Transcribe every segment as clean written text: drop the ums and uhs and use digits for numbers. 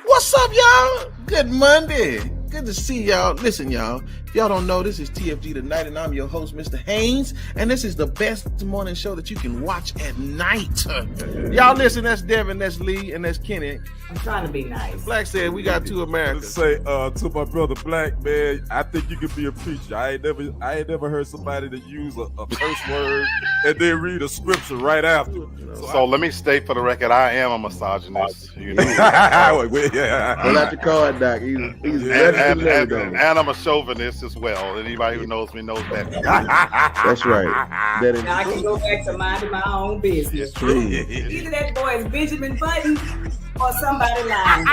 What's up, y'all? Good Monday. Good to see y'all. Listen, y'all. If y'all don't know, this is TFG Tonight, and I'm your host, Mr. Haynes. And this is the best morning show that you can watch at night. Y'all listen, that's Devyn, that's Lee, and that's Kenny. I'm trying to be nice. Black said we got two Americans. Say to my brother Black, man, I think you could be a preacher. I ain't never heard somebody to use a curse word and then read a scripture right after. So let me state for the record, I am a misogynist. You know, Pull out your card, Doc. He's and I'm a chauvinist as well. Anybody who knows me knows that. That's right. Now I can go back to minding my own business. Either that boy is Benjamin Button or somebody lying.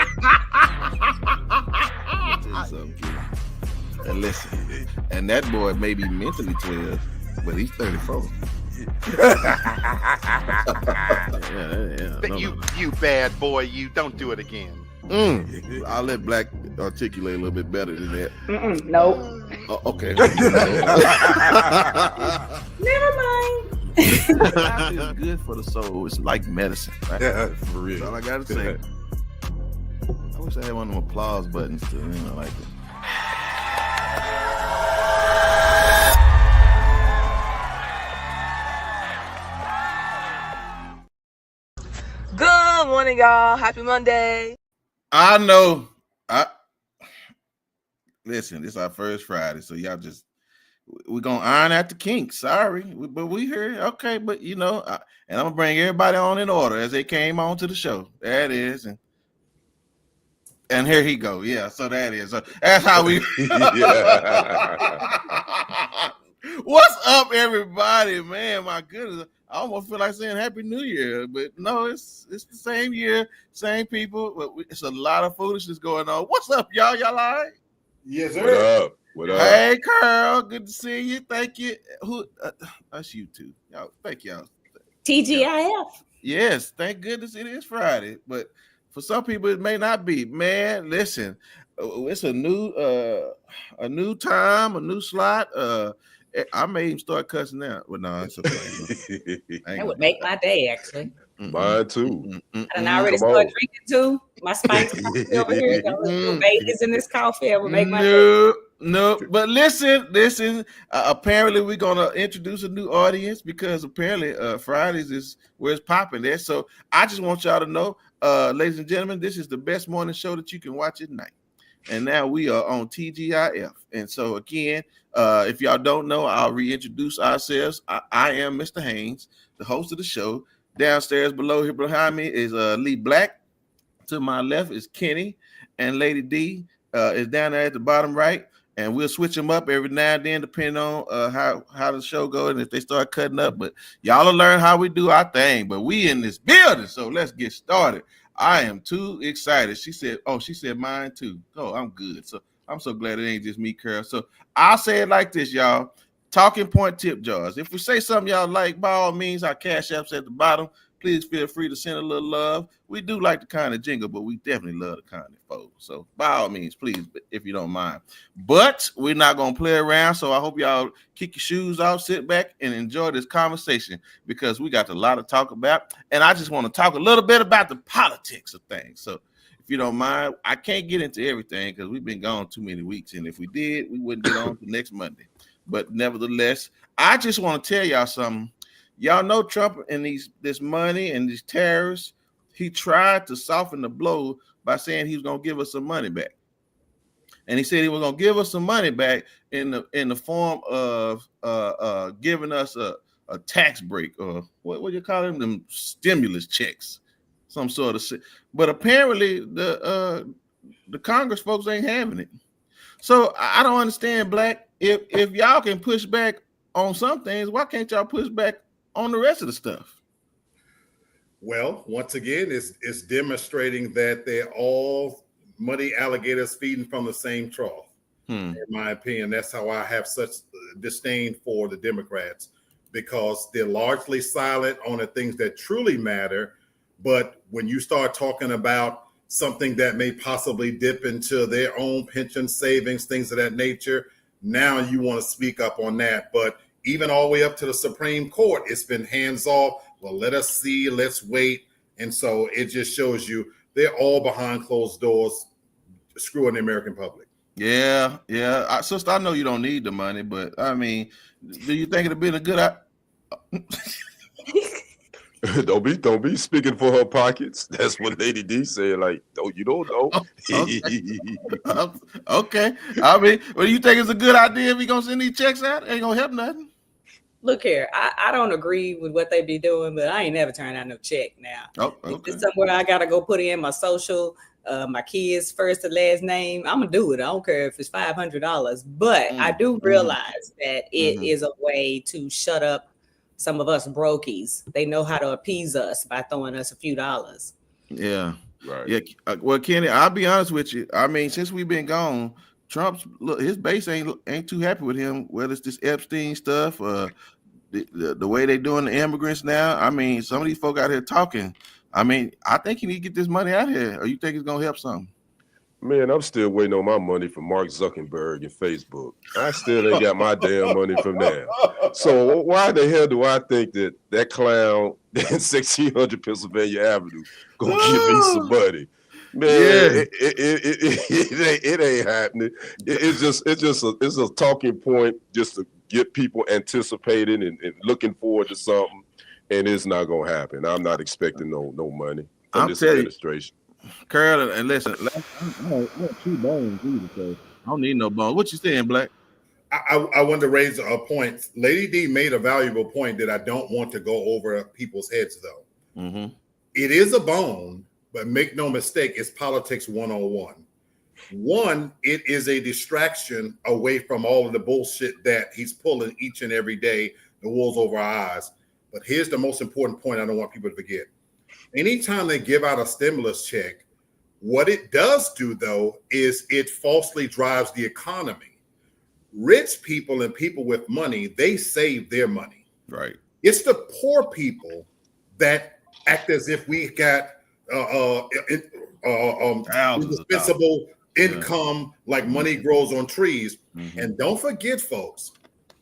And listen, and that boy may be mentally 12, but he's 34. You bad boy, you don't do it again. I'll let Black articulate a little bit better than that. Nope. Okay. Never mind. It's good for the soul. It's like medicine, right? Yeah, for real. That's all I gotta say. I wish I had one of them applause buttons to, like that. Good morning, y'all. Happy Monday. I know. Listen, this is our first Friday, so y'all just we're gonna iron out the kinks. Sorry, but we here. Okay, but and I'm gonna bring everybody on in order as they came on to the show. That is, and here he go. Yeah, so that is. That's how we. What's up, everybody? Man, my goodness. I almost feel like saying Happy New Year, but no, it's the same year, same people, but it's a lot of foolishness going on. What's up, y'all? Y'all all right? Yes, sir. What up? Hey, Carl, good to see you. Thank you. Who? That's you two. Y'all, thank y'all. TGIF. Yes, thank goodness it is Friday, but for some people it may not be. Man, listen, it's a new time, a new slot. I may even start cussing out. Well, no, it's okay. That would make my day, actually. Mine too. And I already started drinking too. My spice coffee over here. Got a little Vegas in this coffee. It would make my day. No, but listen. Apparently, we're gonna introduce a new audience because apparently Fridays is where it's popping there. So I just want y'all to know, ladies and gentlemen, this is the best morning show that you can watch at night. And now we are on TGIF. And so again, if y'all don't know, I'll reintroduce ourselves. I am Mr. Haynes, the host of the show. Downstairs below here behind me is Lee Black. To my left is Kenny, and Lady D is down there at the bottom right. And we'll switch them up every now and then, depending on how the show goes and if they start cutting up. But y'all will learn how we do our thing. But we in this building, so let's get started. I am too excited. She said mine too. Oh, I'm good. So I'm so glad it ain't just me, Carl. So I'll say it like this, y'all. Talking point tip jars. If we say something y'all like, by all means, our cash app's at the bottom. Please feel free to send a little love. We do like the kind of jingle, but we definitely love the kind of fold. So by all means, please, if you don't mind. But we're not going to play around, so I hope y'all kick your shoes off, sit back, and enjoy this conversation because we got a lot to talk about. And I just want to talk a little bit about the politics of things. So if you don't mind, I can't get into everything because we've been gone too many weeks. And if we did, we wouldn't get on to next Monday. But nevertheless, I just want to tell y'all something. Y'all know Trump and this money and these tariffs, he tried to soften the blow by saying he was going to give us some money back. And he said he was going to give us some money back in the form of giving us a tax break or what do you call them stimulus checks, some sort of. But apparently the Congress folks ain't having it. So I don't understand, Black. If y'all can push back on some things, why can't y'all push back on the rest of the stuff? Well, once again, it's demonstrating that they're all muddy alligators feeding from the same trough. In my opinion, that's how I have such disdain for the Democrats, because they're largely silent on the things that truly matter. But when you start talking about something that may possibly dip into their own pension savings, things of that nature, now you want to speak up on that. But even all the way up to the Supreme Court, it's been hands off. Well, let us see, let's wait. And so it just shows you they're all behind closed doors, screwing the American public. Yeah. Sister, I know you don't need the money, but I mean, do you think it'd been a good Don't be speaking for her pockets. That's what Lady D said. Like, you don't know. Okay. I mean, well, you think it's a good idea if we gonna send these checks out? Ain't gonna help nothing. Look here, I don't agree with what they be doing, but I ain't never turned out no check now. Oh, okay. If it's somewhere I gotta go put in my social, my kids' first and last name, I'm gonna do it. I don't care if it's $500, but I do realize that it is a way to shut up some of us brokies. They know how to appease us by throwing us a few dollars. Yeah. Right. Yeah. Well, Kenny, I'll be honest with you. I mean, since we've been gone, Trump's his base ain't too happy with him. Whether it's this Epstein stuff, the way they doing the immigrants now. I mean, some of these folk out here talking. I mean, I think you need to get this money out here, or you think it's gonna help something? Man, I'm still waiting on my money from Mark Zuckerberg and Facebook. I still ain't got my damn money from them. So why the hell do I think that clown in 1600 Pennsylvania Avenue gonna give me some money? Man, it ain't happening. It's a talking point just to get people anticipating and looking forward to something, and it's not gonna happen. I'm not expecting no money from this administration. Carl, and listen, I don't chew bones either, so I don't need no bones. What you saying, Black? I want to raise a point. Lady D made a valuable point that I don't want to go over people's heads, though. It is a bone, but make no mistake, it's politics 101. One, it is a distraction away from all of the bullshit that he's pulling each and every day, the wool's over our eyes. But here's the most important point I don't want people to forget. Anytime they give out a stimulus check, what it does do, though, is it falsely drives the economy. Rich people and people with money, they save their money. Right. It's the poor people that act as if we got indispensable income, like money grows on trees. And don't forget, folks,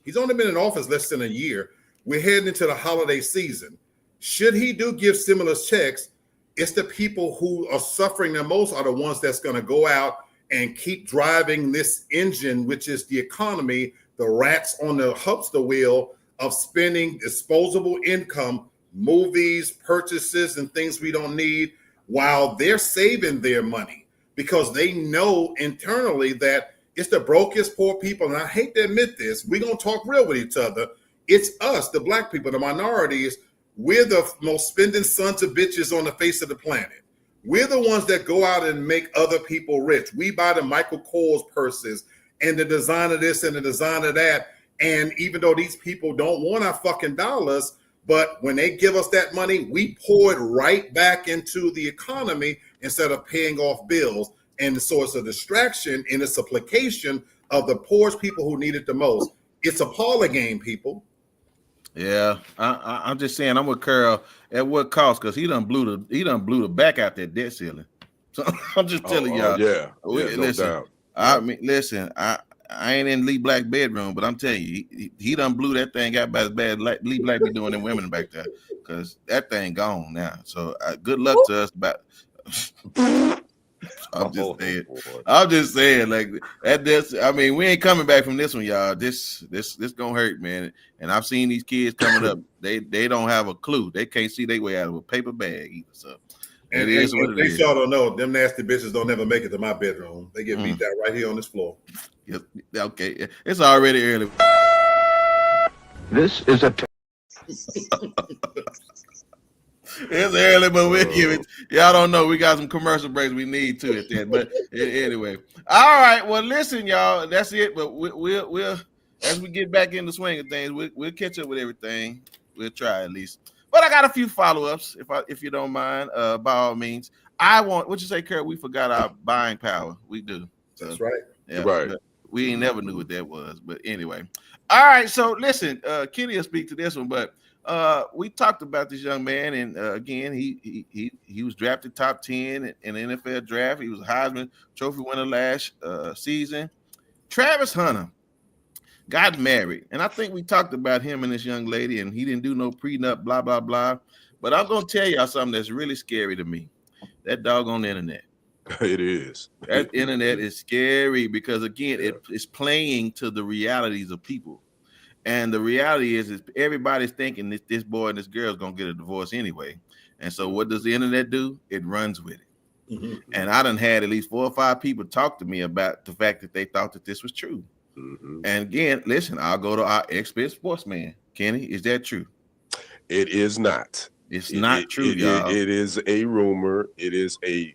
he's only been in office less than a year. We're heading into the holiday season. Should he give stimulus checks, it's the people who are suffering the most are the ones that's going to go out and keep driving this engine, which is the economy, the rats on the hamster wheel of spending disposable income, movies, purchases, and things we don't need, while they're saving their money because they know internally that it's the brokest poor people. And I hate to admit this, we're going to talk real with each other. It's us, the Black people, the minorities. We're the most spending sons of bitches on the face of the planet. We're the ones that go out and make other people rich. We buy the Michael Kors purses and the design of this and the design of that. And even though these people don't want our fucking dollars, but when they give us that money, we pour it right back into the economy instead of paying off bills. And so it's a distraction and it's a placation of the poorest people who need it the most. It's a parlor game, people. Yeah, I'm just saying I'm with Carl at what cost, because he done blew the back out that debt ceiling. So I'm just telling y'all. No doubt. I mean, listen, I ain't in Lee Black bedroom, but I'm telling you, he done blew that thing out by as bad like Lee Black be doing them women back there, because that thing gone now. So good luck to us about. I'm just saying, like that. I mean, we ain't coming back from this one, y'all. This gonna hurt, man. And I've seen these kids coming up. They don't have a clue. They can't see their way out of a paper bag either. So and y'all don't know, them nasty bitches don't ever make it to my bedroom. They get beat down right here on this floor. Yep. Okay, it's already early. This is a. It's early, but we'll give it. Y'all don't know. We got some commercial breaks we need to at that. But anyway, all right. Well, listen, y'all. That's it. But we'll as we get back in the swing of things, we'll catch up with everything. We'll try at least. But I got a few follow-ups, if you don't mind. By all means, I want. What you say, Kurt? We forgot our buying power. We do. So, that's right. Yeah, right. We ain't never knew what that was. But anyway, all right. So listen, Kenny will speak to this one, but. We talked about this young man, and again, he was drafted top 10 in the NFL draft. He was a Heisman Trophy winner last season. Travis Hunter got married, and I think we talked about him and this young lady, and he didn't do no prenup, blah blah blah. But I'm gonna tell y'all something that's really scary to me. that doggone internet. It is. That internet is scary because again, it's playing to the realities of people. And the reality is everybody's thinking this boy and this girl is gonna get a divorce anyway. And so what does the internet do? It runs with it. Mm-hmm. And I done had at least 4 or 5 people talk to me about the fact that they thought that this was true. Mm-hmm. And again, listen, I'll go to our expert sportsman. Kenny, is that true? It is not. It's not true, y'all. It is a rumor. It is a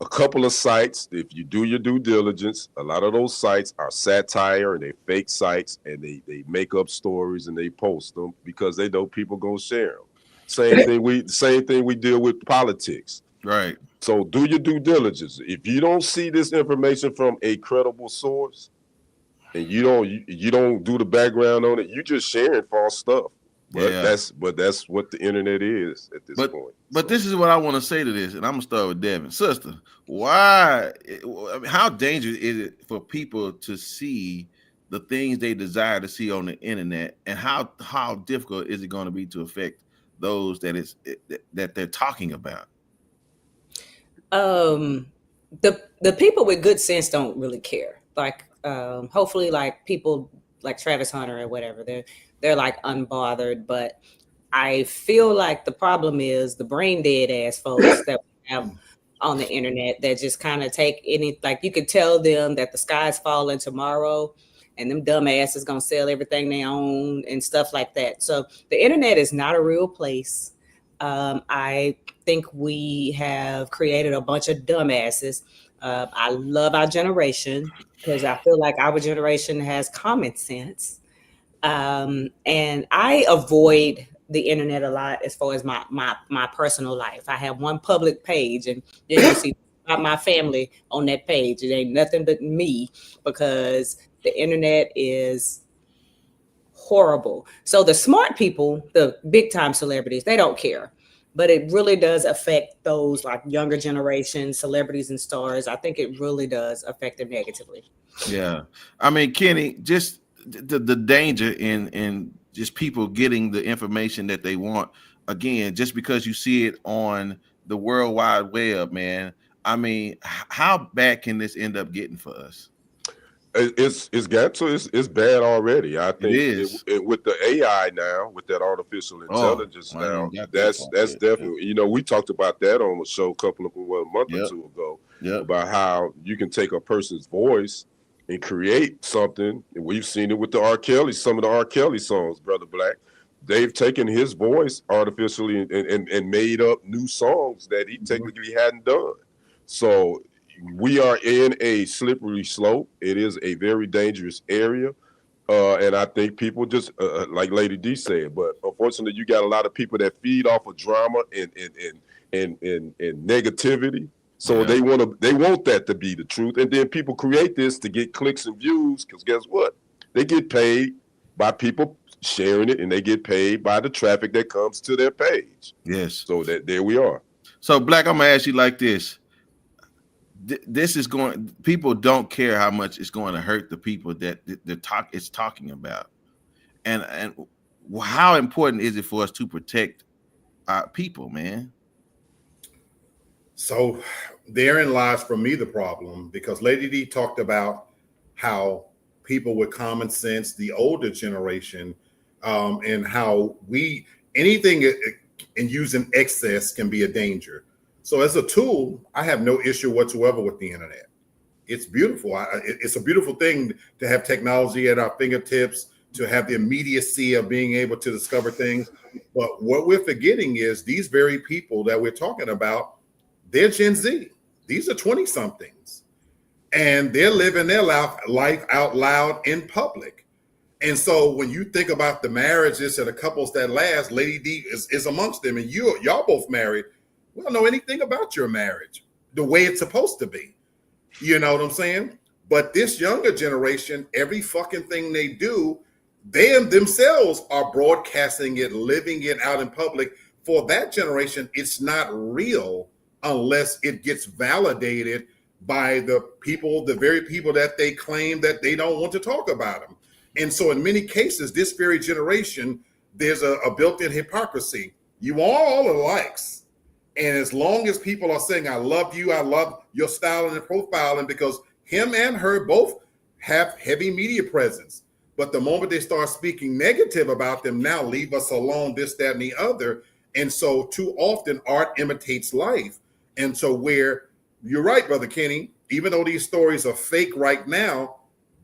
couple of sites. If you do your due diligence, a lot of those sites are satire and they fake sites, and they make up stories and they post them because they know people gonna share them. Same thing we deal with politics. Right. So do your due diligence. If you don't see this information from a credible source, and you don't do the background on it, you just sharing false stuff. But that's what the internet is at this point. But this is what I want to say to this, and I'm gonna start with Devyn. Sister, why? I mean, how dangerous is it for people to see the things they desire to see on the internet, and how difficult is it going to be to affect those that they're talking about? The people with good sense don't really care. Like, hopefully, like people like Travis Hunter or whatever, they're like unbothered. But I feel like the problem is the brain dead ass folks that we have on the internet that just kind of take any, like you could tell them that the sky's falling tomorrow and them dumb asses gonna sell everything they own and stuff like that. So the internet is not a real place. I think we have created a bunch of dumbasses. I love our generation because I feel like our generation has common sense. And I avoid the internet a lot as far as my personal life. I have one public page, and you can see about my family on that page. It ain't nothing but me because the internet is horrible. So the smart people, the big time celebrities, they don't care. But it really does affect those like younger generation celebrities and stars. I think it really does affect them negatively. Yeah. I mean, Kenny, just the danger in just people getting the information that they want, again, just because you see it on the World Wide Web, man. I mean, how bad can this end up getting for us? It's bad already. I think it is. With the AI now, with that artificial intelligence that's definitely, we talked about that on the show a month or two ago about how you can take a person's voice and create something. And we've seen it with the R. Kelly, some of the R. Kelly songs, Brother Black. They've taken his voice artificially and made up new songs that he technically hadn't done. So we are in a slippery slope. It is a very dangerous area. And I think people just, like Lady D said, but unfortunately you got a lot of people that feed off of drama and negativity. So they want that to be the truth. And then people create this to get clicks and views, because guess what? They get paid by people sharing it, and they get paid by the traffic that comes to their page. Yes. So there we are. So Black, I'm gonna ask you like this. This is people don't care how much it's going to hurt the people that it's talking about. And how important is it for us to protect our people, man? So therein lies for me the problem, because Lady D talked about how people with common sense, the older generation, and how anything in using excess can be a danger. So as a tool, I have no issue whatsoever with the internet. It's beautiful. It's a beautiful thing to have technology at our fingertips, to have the immediacy of being able to discover things. But what we're forgetting is these very people that we're talking about, they're Gen Z. These are 20-somethings. And they're living their life out loud in public. And so when you think about the marriages and the couples that last, Lady D is amongst them. And y'all both married. We don't know anything about your marriage the way it's supposed to be. You know what I'm saying? But this younger generation, every fucking thing they do, they themselves are broadcasting it, living it out in public. For that generation, it's not real unless it gets validated by the very people that they claim that they don't want to talk about them. And so in many cases, this very generation, there's a built-in hypocrisy. You are all the likes. And as long as people are saying, I love you, I love your styling and profiling, because him and her both have heavy media presence. But the moment they start speaking negative about them, now leave us alone, this, that, and the other. And so too often art imitates life. And so where you're right, Brother Kenny, even though these stories are fake right now,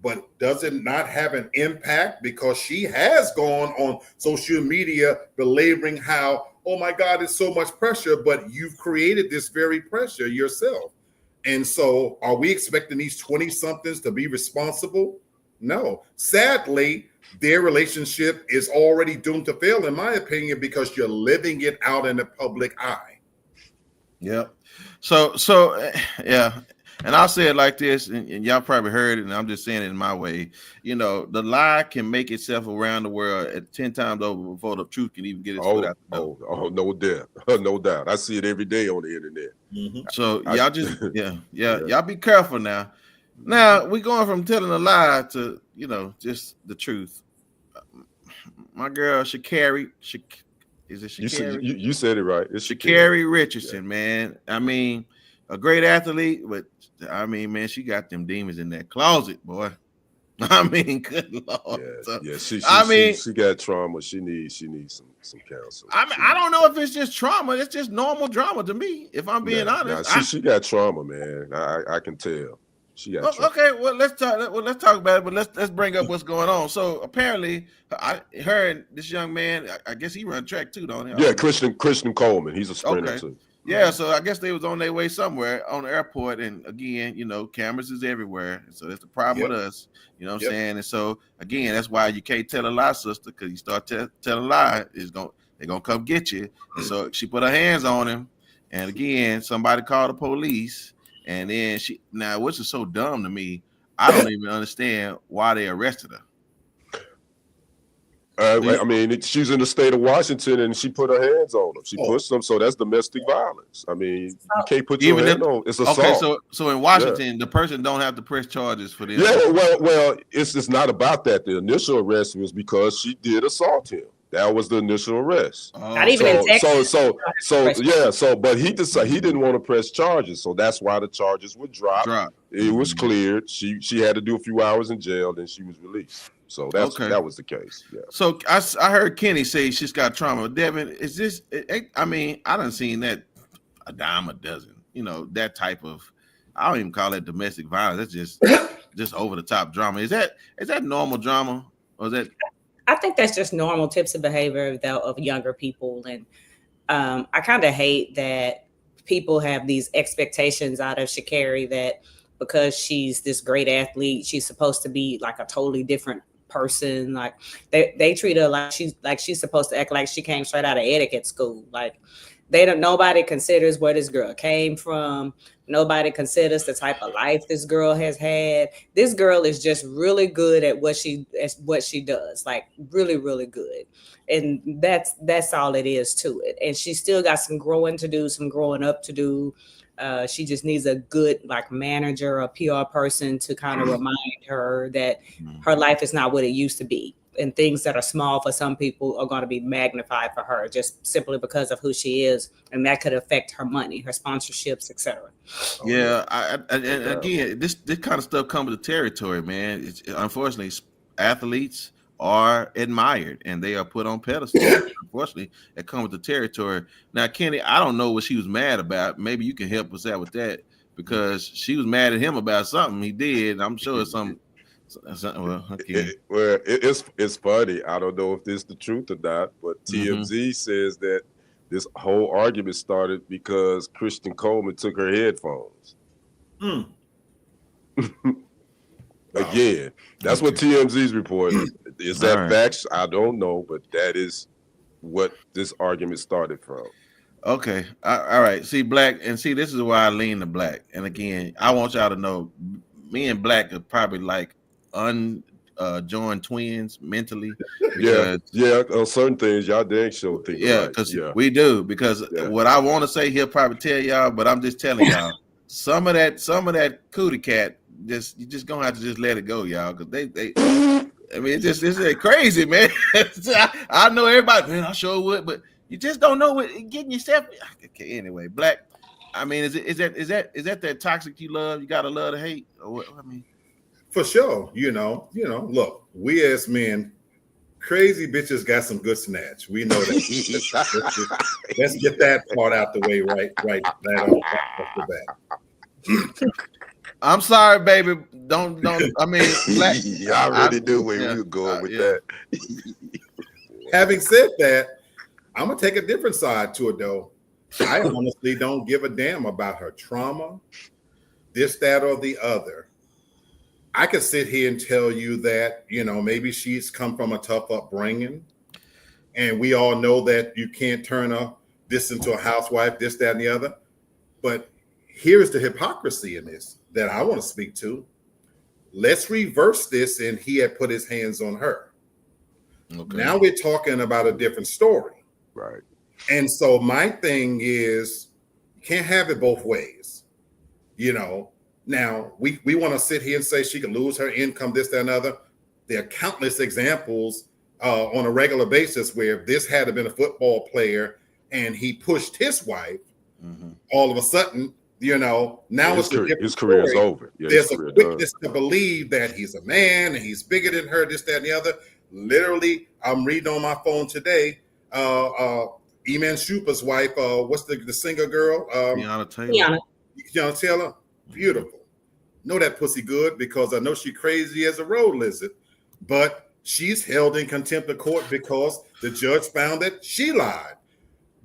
but does it not have an impact? Because she has gone on social media belaboring how, oh my God, it's so much pressure, but you've created this very pressure yourself. And so are we expecting these 20-somethings to be responsible? No. Sadly, their relationship is already doomed to fail, in my opinion, because you're living it out in the public eye. Yep. So yeah. And I'll say it like this, and y'all probably heard it, and I'm just saying it in my way. You know, the lie can make itself around the world at 10 times over before the truth can even get its foot out the door. Oh, no doubt. No doubt. I see it every day on the internet. Mm-hmm. So y'all just, y'all be careful now. Now, we're going from telling a lie to, you know, just the truth. My girl, Sha'Carri, is it Sha'Carri? You said it right. It's Sha'Carri Richardson, man. I mean, a great athlete, but I mean, man, she got them demons in that closet, boy. I mean, good Lord. She got trauma. She needs some counsel. I mean, I don't know if it's just trauma. It's just normal drama to me, if I'm being honest. She got trauma, man. I can tell. She got trauma. Okay, well, let's talk about it, but let's bring up what's going on. So apparently, her and this young man, I guess he run track too, don't he? Yeah, Christian Coleman. He's a sprinter too. Yeah, so I guess they was on their way somewhere on the airport, and again, you know, cameras is everywhere, so that's the problem with us. You know what I'm saying? And so again, that's why you can't tell a lie, sister, because you start telling a lie, they're gonna come get you. And so she put her hands on him, and again, somebody called the police, and then which is so dumb to me, I don't even understand why they arrested her. I mean, she's in the state of Washington, and she put her hands on him. She pushed them, so that's domestic violence. I mean, you can't put your hand on. It's assault. Okay, so in Washington, the person don't have to press charges for this. Yeah, well, it's not about that. The initial arrest was because she did assault him. That was the initial arrest. Not even in Texas. But he decided he didn't want to press charges, so that's why the charges were dropped. It was cleared. She had to do a few hours in jail, then she was released. So that was the case. Yeah. So I heard Kenny say she's got trauma. Devyn, is this? I mean, I done seen that a dime a dozen. You know, that type of. I don't even call it domestic violence. That's just over the top drama. Is that normal drama, or is that? I think that's just normal tips of behavior of younger people, and I kind of hate that people have these expectations out of Sha'Carri that because she's this great athlete, she's supposed to be like a totally different person. Like they treat her like she's supposed to act like she came straight out of etiquette school. Like nobody considers where this girl came from. Nobody considers the type of life this girl has had. This girl is just really good at what she does, like really, really good. And that's all it is to it. And she still got some growing to do, some growing up to do. She just needs a good like manager, a PR person to kind of remind her that her life is not what it used to be. And things that are small for some people are going to be magnified for her just simply because of who she is. And that could affect her money, her sponsorships, etc. Yeah. And again, this kind of stuff comes with the territory, man. Unfortunately, athletes are admired and they are put on pedestals. Unfortunately, it comes with the territory. Now, Kenny, I don't know what she was mad about. Maybe you can help us out with that, because she was mad at him about something he did. I'm sure it's some. It's funny. I don't know if this is the truth or not, but TFG says that this whole argument started because Christian Coleman took her headphones. Again, that's what TMZ's reporting. Is that facts? I don't know, but that is what this argument started from. Okay. All right. See, Black, and see, this is why I lean to Black. And again, I want y'all to know, me and Black are probably like unjoined twins mentally. Yeah. On certain things, y'all dang sure think. Yeah, because we do. Because what I want to say, he'll probably tell y'all, but I'm just telling y'all, some of that cootie cat, you just gonna have to just let it go, y'all. Because they I mean, it's crazy, man. I know everybody, man. I sure would, but You just don't know what getting yourself. Okay, anyway, Black. I mean, is that toxic you love? You gotta love to hate, or what? I mean, for sure. Look, we as men, crazy bitches got some good snatch. We know that. let's get that part out the way right off the bat. I'm sorry, baby. Don't. I mean, Black, I really do where we were going with that. Having said that, I'm gonna take a different side to it, though. I honestly don't give a damn about her trauma, this, that, or the other. I could sit here and tell you that, maybe she's come from a tough upbringing, and we all know that you can't turn this into a housewife, this, that, and the other. But here's the hypocrisy in this that I want to speak to. Let's reverse this, and he had put his hands on her. Okay. Now we're talking about a different story. Right. And so my thing is, you can't have it both ways. Now we want to sit here and say she could lose her income, this, that, and other. There are countless examples on a regular basis where this had been a football player and he pushed his wife, all of a sudden, now it's a different his career is over. Yeah, there's a quickness to believe that he's a man and he's bigger than her, this, that, and the other. Literally, I'm reading on my phone today, Eman Schupa's wife, what's the singer girl? Tiana Taylor. Tiana Taylor, beautiful. Know that pussy good because I know she crazy as a road lizard, but she's held in contempt of court because the judge found that she lied.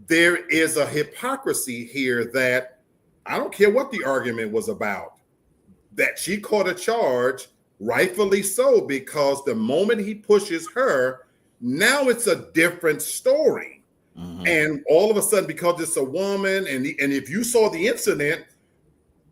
There is a hypocrisy here that I don't care what the argument was about, that she caught a charge, rightfully so, because the moment he pushes her, now it's a different story. And all of a sudden, because it's a woman, and if you saw the incident,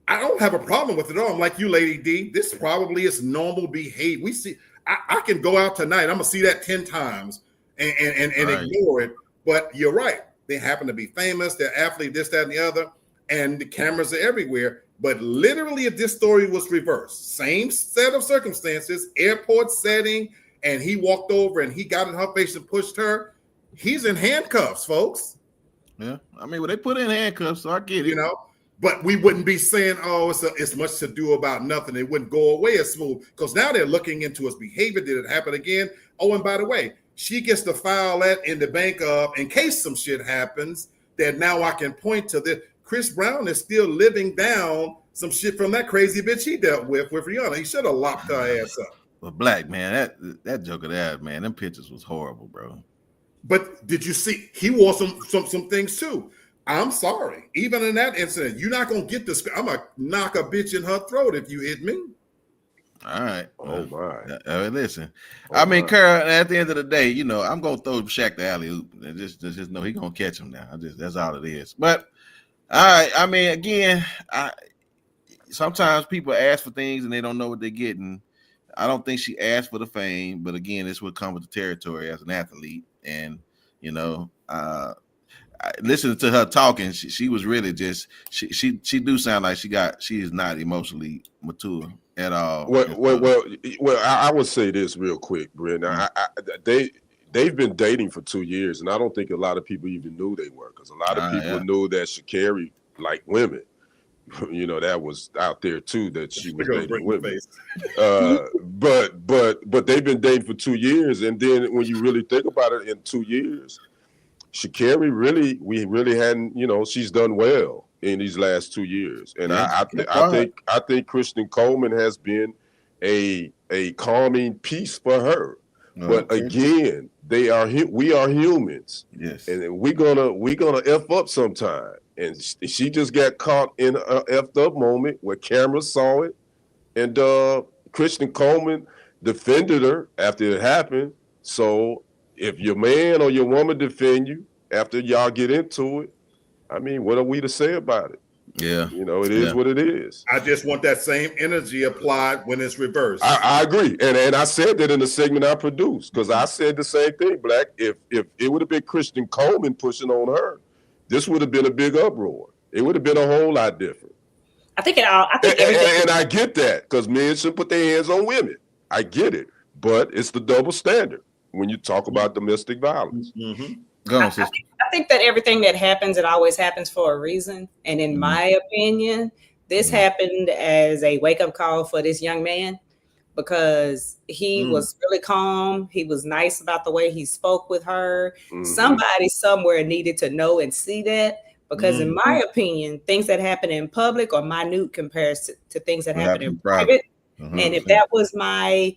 I don't have a problem with it at all. I'm like you, Lady D. This probably is normal behavior. We see. I can go out tonight. I'm gonna see that 10 times and ignore it. But you're right. They happen to be famous. They're athlete, this, that, and the other, and the cameras are everywhere. But literally, if this story was reversed, same set of circumstances, airport setting, and he walked over and he got in her face and pushed her, he's in handcuffs, folks. Yeah, I mean, well, they put in handcuffs, so I get it. But we wouldn't be saying, oh, it's much to do about nothing. It wouldn't go away as smooth because now they're looking into his behavior. Did it happen again? Oh, and by the way, she gets to file that in the bank of, in case some shit happens, that now I can point to this. Chris Brown is still living down some shit from that crazy bitch he dealt with Rihanna. He should have locked her ass up. But Black, man, that joke of that, man, them pictures was horrible, bro. But did you see he wore some things too? I'm sorry. Even in that incident, you're not gonna get this. I'm gonna knock a bitch in her throat if you hit me. All right. Oh my. Listen, I mean, Carl. At the end of the day, I'm gonna throw Shaq the alley oop. Just know he gonna catch him now. That's all it is. But all right. I mean, again, sometimes people ask for things and they don't know what they're getting. I don't think she asked for the fame, but again, this would come with the territory as an athlete. And listening to her talking, she was really just she do sound like she is not emotionally mature at all. Well, I would say this real quick, Brent. They've been dating for 2 years, and I don't think a lot of people even knew they were, because a lot of people knew that Sha'Carri liked women. That was out there too, that she was dating women. But they've been dating for 2 years, and then when you really think about it, in 2 years, Sha'Carri we really hadn't, she's done well in these last 2 years, and I think Kristen Coleman has been a calming piece for her. But again, we are humans, yes, and we're gonna f up sometime. And she just got caught in a effed up moment where cameras saw it, and Kristen Coleman defended her after it happened. So if your man or your woman defend you after y'all get into it, I mean, what are we to say about it? Yeah, it is what it is. I just want that same energy applied when it's reversed. I agree, and I said that in the segment I produced, because I said the same thing, Black. If it would have been Kristen Coleman pushing on her, this would have been a big uproar. It would have been a whole lot different. I think everything. And I get that, because men should put their hands on women. I get it, but it's the double standard when you talk about domestic violence. I I think that everything that happens, it always happens for a reason. And in my opinion, this happened as a wake-up call for this young man, because he was really calm. He was nice about the way he spoke with her. Somebody somewhere needed to know and see that, because in my opinion, things that happen in public are minute compared to things that happen in private. And if that was my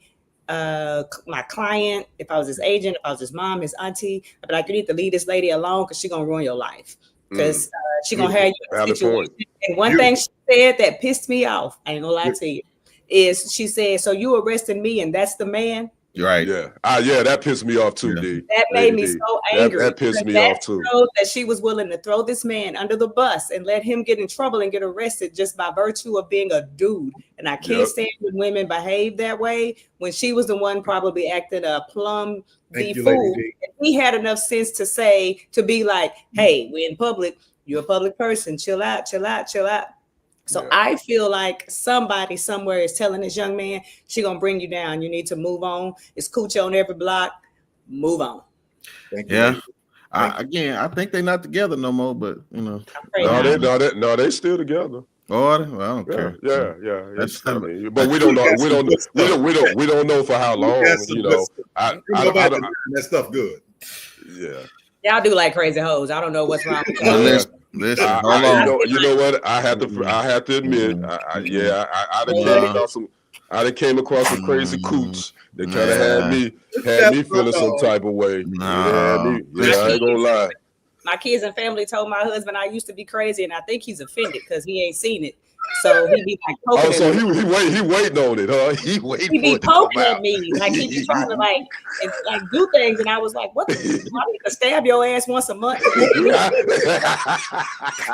client, if I was his agent, if I was his mom, his auntie, I'd be like, you need to leave this lady alone, because she's gonna ruin your life, because she's gonna have you in a situation. And one thing she said that pissed me off, I ain't gonna lie to you, is she said, so you arrested me and that's the man? Right. Yeah. That pissed me off too, D. That made me so angry. That pissed me off too. That she was willing to throw this man under the bus and let him get in trouble and get arrested just by virtue of being a dude. And I can't stand when women behave that way, when she was the one probably acting a plum B fool. He had enough sense to be like, hey, we're in public. You're a public person. Chill out, chill out, chill out. So I feel like somebody somewhere is telling this young man, she gonna bring you down. You need to move on. It's coochie on every block. Move on. Thank you. Yeah. I think they're not together no more, but you know. No, they still together. Oh, well, I don't care. Yeah. But we don't know. We don't know for how long. You know, that stuff good. Yeah. Y'all do like crazy hoes. I don't know what's wrong with y'all. Listen, you know what? I have to admit, I came across some crazy coots that kind of had me feeling some type of way. I ain't gonna lie. My kids and family told my husband I used to be crazy, and I think he's offended because he ain't seen it. So he be like poking. Oh, so he waiting on it, huh? He be poking at me, like he be trying to like do things, and I was like, "What? I need to stab your ass once a month."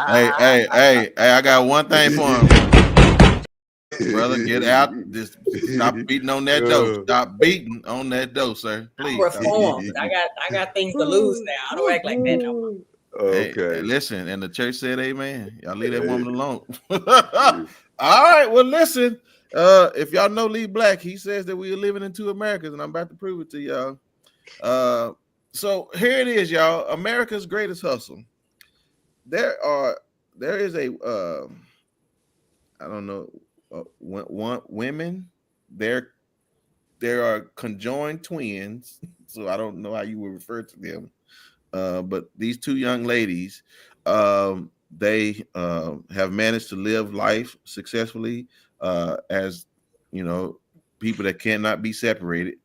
Hey! I got one thing for him, brother. Get out! Just stop beating on that door. Stop beating on that door, sir. Please. I'm reformed. I got things to lose now. I don't act like that no more. Okay. Hey, listen, and the church said amen. Y'all leave that woman alone. All right. Well, listen. If y'all know Lee Black, he says that we are living in two Americas, and I'm about to prove it to y'all. So here it is, y'all. America's greatest hustle. There is a I don't know, women. There are conjoined twins. So I don't know how you would refer to them. But these two young ladies, they have managed to live life successfully as, you know, people that cannot be separated.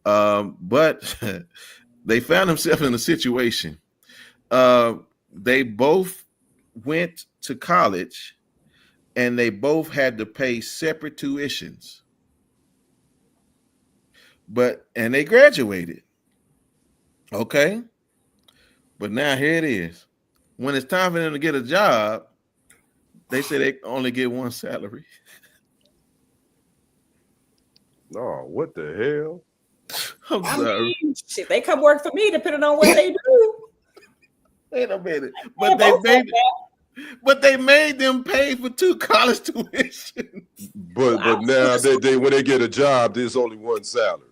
But they found themselves in a situation. They both went to college and they both had to pay separate tuitions. And they graduated. Okay. But now here it is. When it's time for them to get a job, they say they only get one salary. Oh, what the hell? I'm sorry. Shit, they come work for me depending on what they do. Wait a minute. But they made them pay for 2 college tuitions. But now they when they get a job, there's only one salary.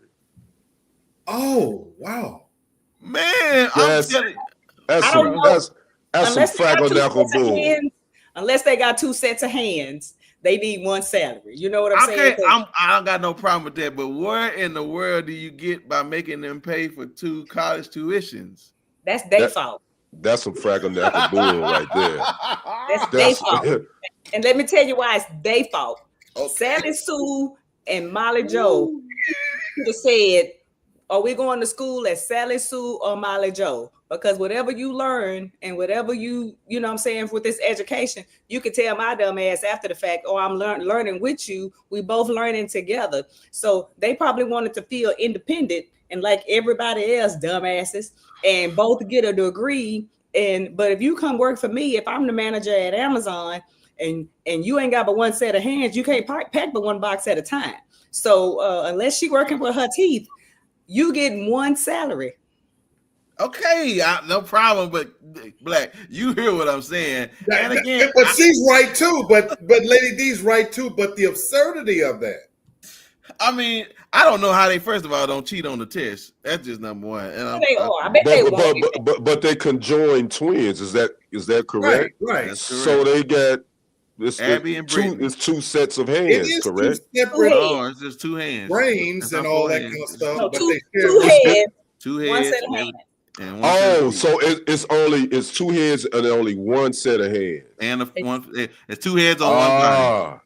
Oh, wow. Man, I'm telling you. That's some fraggle bull. Unless they got 2 sets of hands, they need one salary. You know what I'm saying? I don't got no problem with that. But where in the world do you get by making them pay for 2 college tuitions? That's their fault. That's some fraggle bull right there. That's their fault. And let me tell you why it's their fault. Okay. Sally Sue and Molly Joe could have said, are we going to school as Sally Sue or Molly Joe? Because whatever you learn and whatever you know what I'm saying, with this education, you can tell my dumb ass after the fact, oh, I'm learning with you. We both learning together. So they probably wanted to feel independent and like everybody else, dumbasses, and both get a degree. But if you come work for me, if I'm the manager at Amazon and you ain't got but one set of hands, you can't pack but one box at a time. So unless she working with her teeth, you get one salary. Okay, no problem. But Black, you hear what I'm saying? And again, but she's right too. But Lady D's right too. But the absurdity of that. I mean, I don't know how they first of all don't cheat on the test. That's just number one. And They are. I bet they won't. But they conjoined twins. Is that correct? Right. That's So they got Abby and Brittany. It's two sets of hands. It is correct. Two separate it's just two hands, brains, and all that kind of stuff. No, but two heads, one set of hands. So it's two heads and only one set of hands. And it's two heads on one body.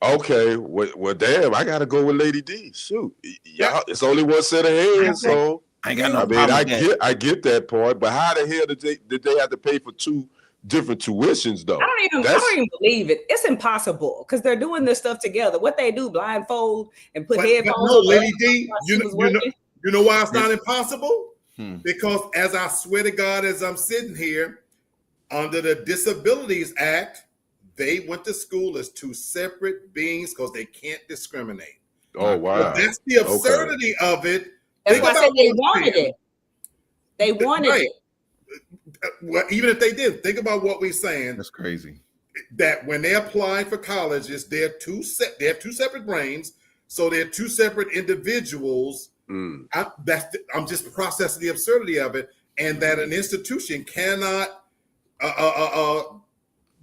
Okay. Well, damn, I gotta go with Lady D. Shoot, yeah, it's only one set of hands. So I ain't got no I get that part, but how the hell did they have to pay for two different tuitions though? I don't even believe it. It's impossible because they're doing this stuff together. What they do, blindfold and put headphones on. No, Lady D, you know why it's not impossible? Because as I swear to God, as I'm sitting here, under the Disabilities Act, they went to school as two separate beings because they can't discriminate. Oh, wow. But that's the absurdity of it. That's why I said they wanted it. They wanted it. Well, even if they did, think about what we're saying. That's crazy. That when they apply for colleges, they have two separate brains, so they're two separate individuals. I'm just processing the absurdity of it, and that an institution cannot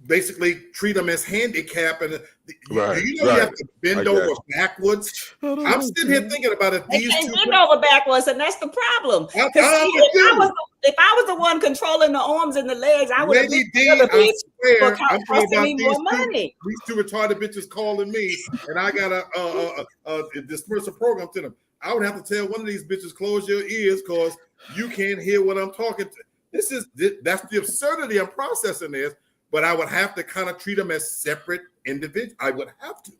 basically treat them as handicapped. And you have to bend over backwards. I'm sitting here thinking about it. They can't bend over backwards, and that's the problem. If I was the one controlling the arms and the legs, I would have been the bitch for costing me more money. These two retarded bitches calling me, and I got a dispersal program to them. I would have to tell one of these bitches, close your ears, because you can't hear what I'm talking to. That's the absurdity I'm processing this, but I would have to kind of treat them as separate individuals. I would have to.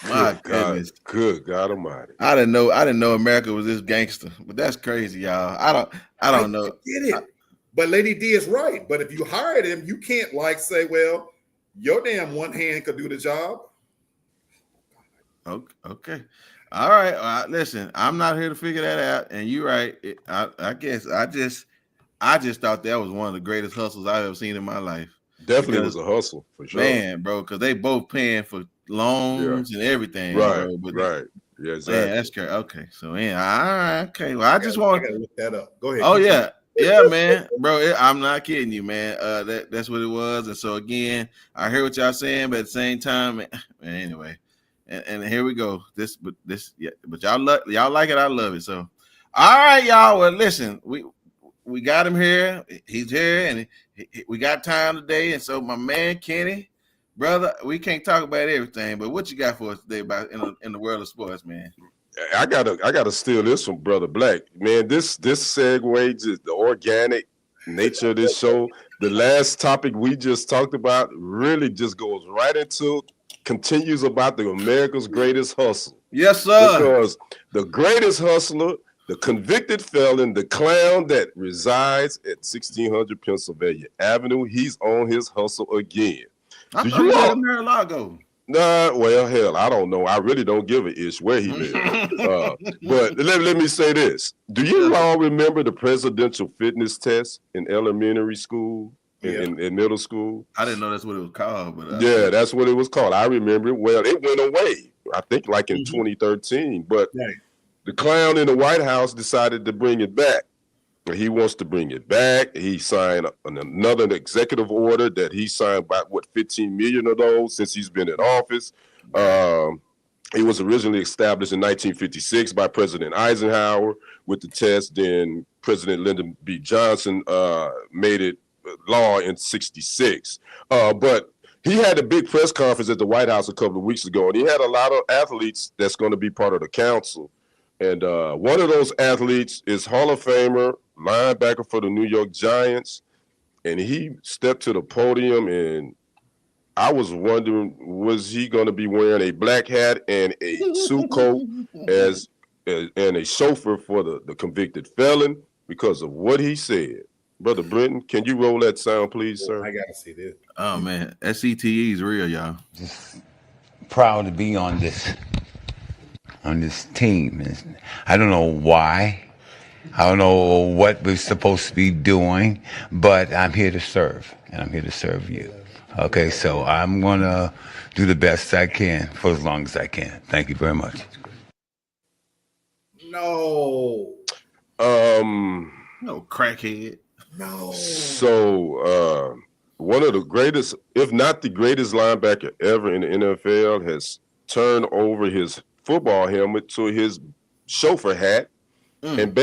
My goodness. Good God Almighty. I didn't know America was this gangster, but that's crazy, y'all. I don't know. I get it. But Lady D is right. But if you hire them, you can't say, well, your damn one hand could do the job. Okay. All right. Listen, I'm not here to figure that out. And you're right. I guess I just thought that was one of the greatest hustles I've ever seen in my life. Definitely was a hustle for sure. Man, bro, because they both paying for loans and everything. Right. Bro, right. Yeah, exactly. Man, that's great. Okay. So all right. Okay. Well, I just want to look that up. Go ahead. Oh, yeah. Yeah, man, bro, I'm not kidding you, man. That's what it was. And so again, I hear what y'all saying, but at the same time, man, anyway. And here we go. But y'all like it. I love it. So, all right, y'all. Well, listen, we got him here. He's here, and we got time today. And so, my man Kenny, brother, we can't talk about everything, but what you got for us today about in the world of sports, man? I gotta steal this from Brother Black, man. This segues is the organic nature of this show. The last topic we just talked about really just goes right into. Continues about the America's greatest hustle. Yes, sir. Because the greatest hustler, the convicted felon, the clown that resides at 1600 Pennsylvania Avenue, he's on his hustle again. I thought you had Mar-a-Lago. Nah, well, hell, I don't know. I really don't give a ish where he lives. But let me say this. Do you all remember the presidential fitness test in elementary school? In middle school. I didn't know that's what it was called, but yeah, that's what it was called. I remember it. Well, it went away, I think like in 2013, but the clown in the White House decided to bring it back. He wants to bring it back. He signed another executive order that he signed about 15 million of those since he's been in office. It was originally established in 1956 by President Eisenhower with the test. Then President Lyndon B. Johnson made it law in 66. But he had a big press conference at the White House a couple of weeks ago, and he had a lot of athletes that's going to be part of the council. And one of those athletes is Hall of Famer, linebacker for the New York Giants. And he stepped to the podium, and I was wondering, was he going to be wearing a black hat and a suit coat and a chauffeur for the convicted felon because of what he said? Brother Brenton, can you roll that sound, please, sir? I gotta see this. Oh man, SCTE is real, y'all. Just proud to be on this team. I don't know why. I don't know what we're supposed to be doing, but I'm here to serve, and I'm here to serve you. Okay, so I'm going to do the best I can for as long as I can. Thank you very much. No. No crackhead. No. So one of the greatest, if not the greatest linebacker ever in the NFL, has turned over his football helmet to his chauffeur hat, and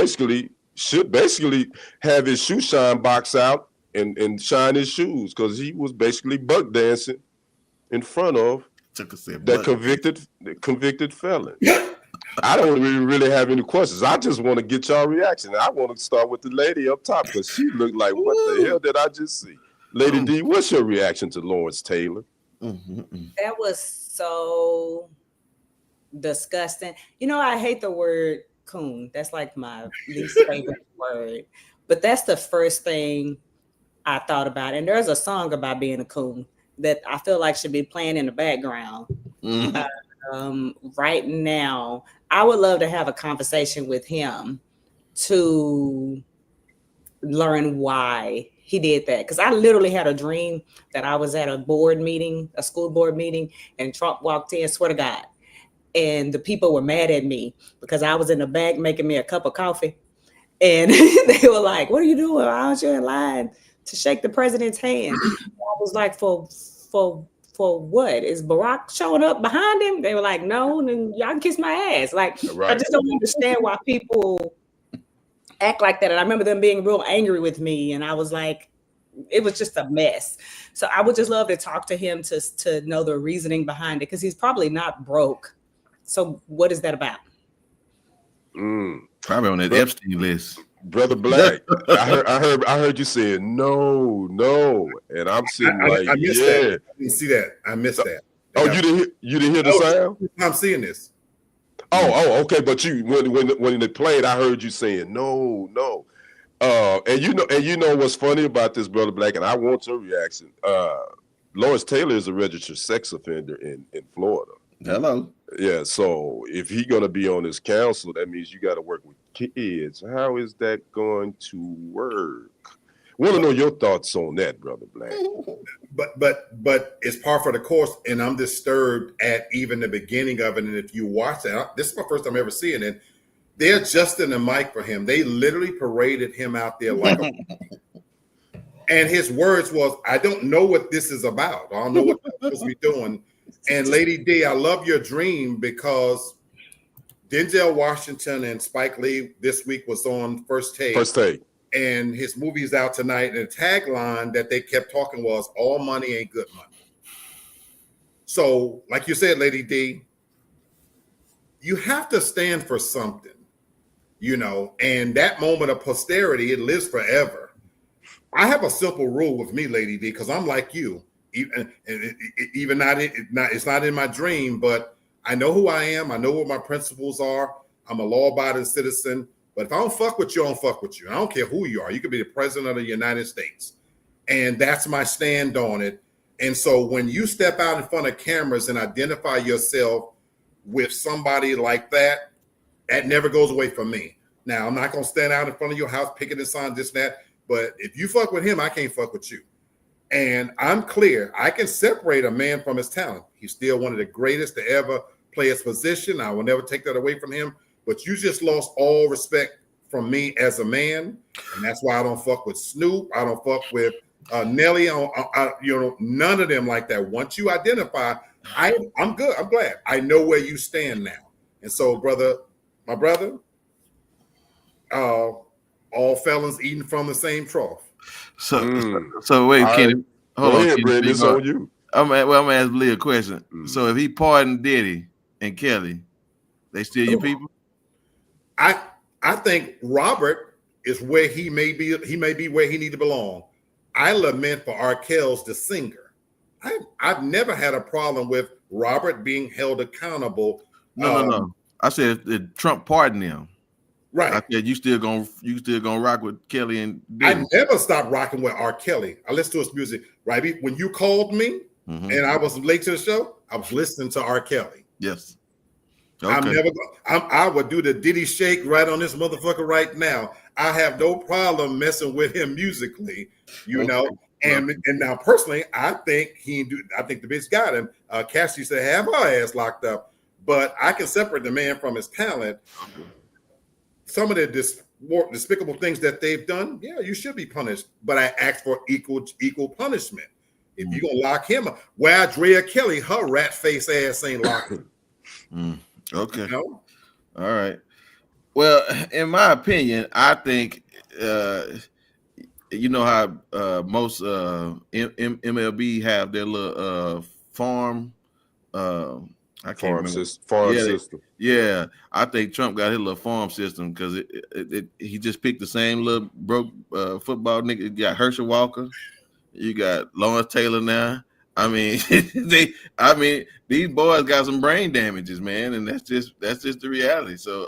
should have his shoe shine box out and shine his shoes, because he was basically buck dancing in front of that convicted felon. I don't really have any questions. I just want to get y'all reaction. I want to start with the lady up top, because she looked like, what the hell did I just see? Lady D, what's your reaction to Lawrence Taylor? That was so disgusting. You know, I hate the word coon. That's like my least favorite word. But that's the first thing I thought about. And there's a song about being a coon that I feel like should be playing in the background right now. I would love to have a conversation with him to learn why he did that. Because I literally had a dream that I was at a board meeting, a school board meeting, and Trump walked in, swear to God. And the people were mad at me because I was in the back making me a cup of coffee. And they were like, what are you doing? Why aren't you in line to shake the president's hand? I was like, for what? Is Barack showing up behind him? They were like, no, then y'all can kiss my ass. Like, right. I just don't understand why people act like that. And I remember them being real angry with me. And I was like, it was just a mess. So I would just love to talk to him to know the reasoning behind it, because he's probably not broke. So what is that about? Probably on that Epstein list. Brother Black, I heard you saying no, and I'm sitting I missed that. I didn't see that. I missed that. Oh, you didn't hear the sound? I'm seeing this. Oh, okay. But you when they played, I heard you saying no. And you know what's funny about this, Brother Black, and I want your reaction. Lawrence Taylor is a registered sex offender in Florida. Hello. Yeah, so if he's gonna be on this council, that means you got to work with kids. How is that going to work? Want to know your thoughts on that, Brother Black? But it's par for the course, and I'm disturbed at even the beginning of it. And if you watch that, this is my first time ever seeing it. They're adjusting the mic for him. They literally paraded him out there like and his words was, I don't know what this is about. I don't know what I'm supposed to be doing. And Lady D, I love your dream, because Denzel Washington and Spike Lee this week was on First Take. And his movie is out tonight. And the tagline that they kept talking was, all money ain't good money. So, like you said, Lady D, you have to stand for something, and that moment of posterity, it lives forever. I have a simple rule with me, Lady D, because I'm like you. Even it's not in my dream, but I know who I am. I know what my principles are. I'm a law-abiding citizen. But if I don't fuck with you, I don't fuck with you. I don't care who you are. You could be the president of the United States. And that's my stand on it. And so when you step out in front of cameras and identify yourself with somebody like that, that never goes away from me. Now, I'm not going to stand out in front of your house, picking this on, this, that. But if you fuck with him, I can't fuck with you. And I'm clear. I can separate a man from his talent. He's still one of the greatest to ever play his position. I will never take that away from him. But you just lost all respect from me as a man. And that's why I don't fuck with Snoop. I don't fuck with Nelly. None of them like that. Once you identify, I'm good. I'm glad. I know where you stand now. And so, my brother, all felons eating from the same trough. So wait, Kenny. Hold on, Kenny, Brad, it's on you. I'm gonna ask Lee a question. So if he pardoned Diddy and Kelly, they still your people? I think Robert is where he may be. He may be where he need to belong. I lament for R. Kelly's the singer. I've never had a problem with Robert being held accountable. No. I said if Trump pardoned him. Right. I said you still gonna rock with Kelly and Diddy. I never stopped rocking with R. Kelly. I listen to his music. Right. When you called me and I was late to the show, I was listening to R. Kelly. Yes. Okay. I would do the Diddy shake right on this motherfucker right now. I have no problem messing with him musically, you know. And now personally, I think I think the bitch got him. Cassie said have her ass locked up, but I can separate the man from his talent. Some of the more despicable things that they've done, yeah, you should be punished. But I ask for equal punishment. If you're gonna lock him up, where Drea Kelly, her rat face ass ain't locked. Okay. You know? All right. Well, in my opinion, I think you know how most MLB have their little farm. I can't remember. System. Yeah, I think Trump got his little farm system because he just picked the same little broke football nigga. You got Herschel Walker, you got Lawrence Taylor now. I mean, these boys got some brain damages, man, and that's just the reality. So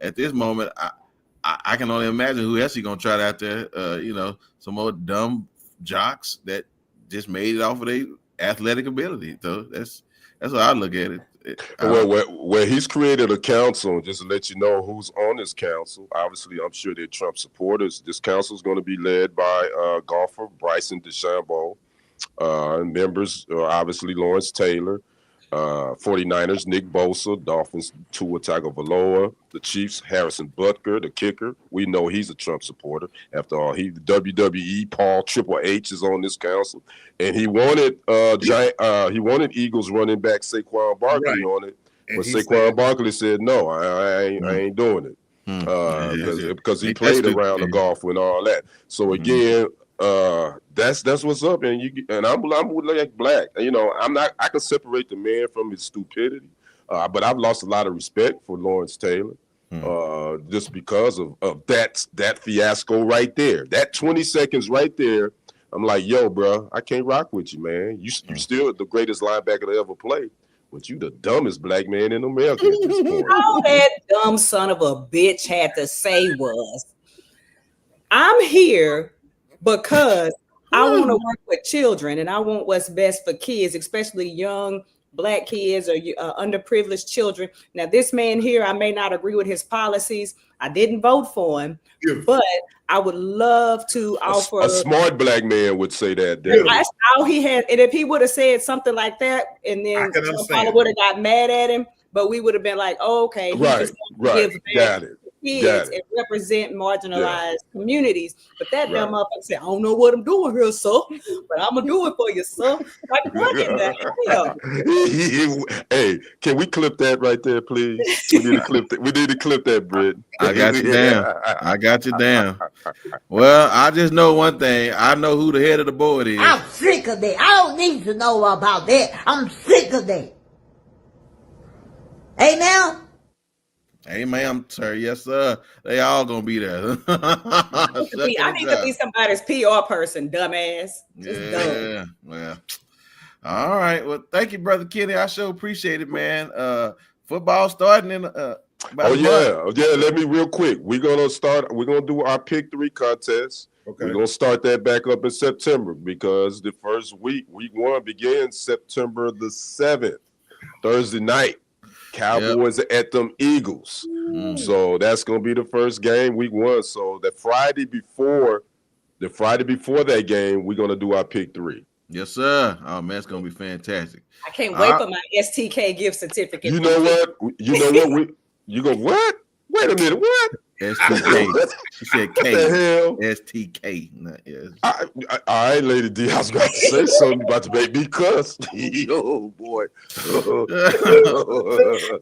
at this moment, I can only imagine who else he gonna try out there. Some more dumb jocks that just made it off of their athletic ability. So that's how I look at it. Well, he's created a council, just to let you know who's on this council. Obviously, I'm sure they're Trump supporters. This council is going to be led by golfer Bryson DeChambeau. Members are obviously Lawrence Taylor, 49ers Nick Bosa, Dolphins Tua Tagovailoa, the Chiefs Harrison Butker, the kicker. We know he's a Trump supporter. After all, the WWE Paul Triple H is on this council, and he wanted Eagles running back Saquon Barkley on it, but Saquon Barkley said no, I ain't doing it because he played around the golf and all that. So again. That's what's up, and I'm like black. You know, I can separate the man from his stupidity, but I've lost a lot of respect for Lawrence Taylor, just because of that fiasco right there. That 20 seconds right there, I'm like, yo, bro, I can't rock with you, man. You still the greatest linebacker to ever play, but you the dumbest black man in America at this point. All that dumb son of a bitch had to say was, I'm here because I want to work with children and I want what's best for kids, especially young Black kids or underprivileged children. Now, this man here, I may not agree with his policies. I didn't vote for him, but I would love to offer. A smart Black man would say that. That's all he had. And if he would have said something like that, and then Trump would have got mad at him, but we would have been like, oh, okay, he just right. Got it. Kids and represent marginalized communities, but that dumb up and say, I don't know what I'm doing here, sir, but I'm gonna do it for you, sir. Hey, can we clip that right there, please? We need to clip that, Britt. I got you down. Well, I just know one thing. I know who the head of the board is. I'm sick of that. I don't need to know about that. I'm sick of that. Hey, now. Hey, ma'am, sir. Yes, sir. They all gonna be there. I need to be somebody's PR person, dumbass. Dumb. Well, all right. Well, thank you, Brother Kenny. I sure appreciate it, man. Football starting in about a month. Let me real quick. We're gonna do our pick 3 contest. Okay. We're gonna start that back up in September because the first week 1 begins September the 7th, Thursday night. Cowboys are at them Eagles. So that's gonna be the first game week 1. So the Friday before that game, we're gonna do our pick 3. Yes, sir. Oh man, it's gonna be fantastic. I can't wait for my STK gift certificate. You know what? You go what? Wait a minute, what? STK. She said K. What the hell? STK. Not S. All right, Lady D. I was about to say something about to make me cuss. Oh boy.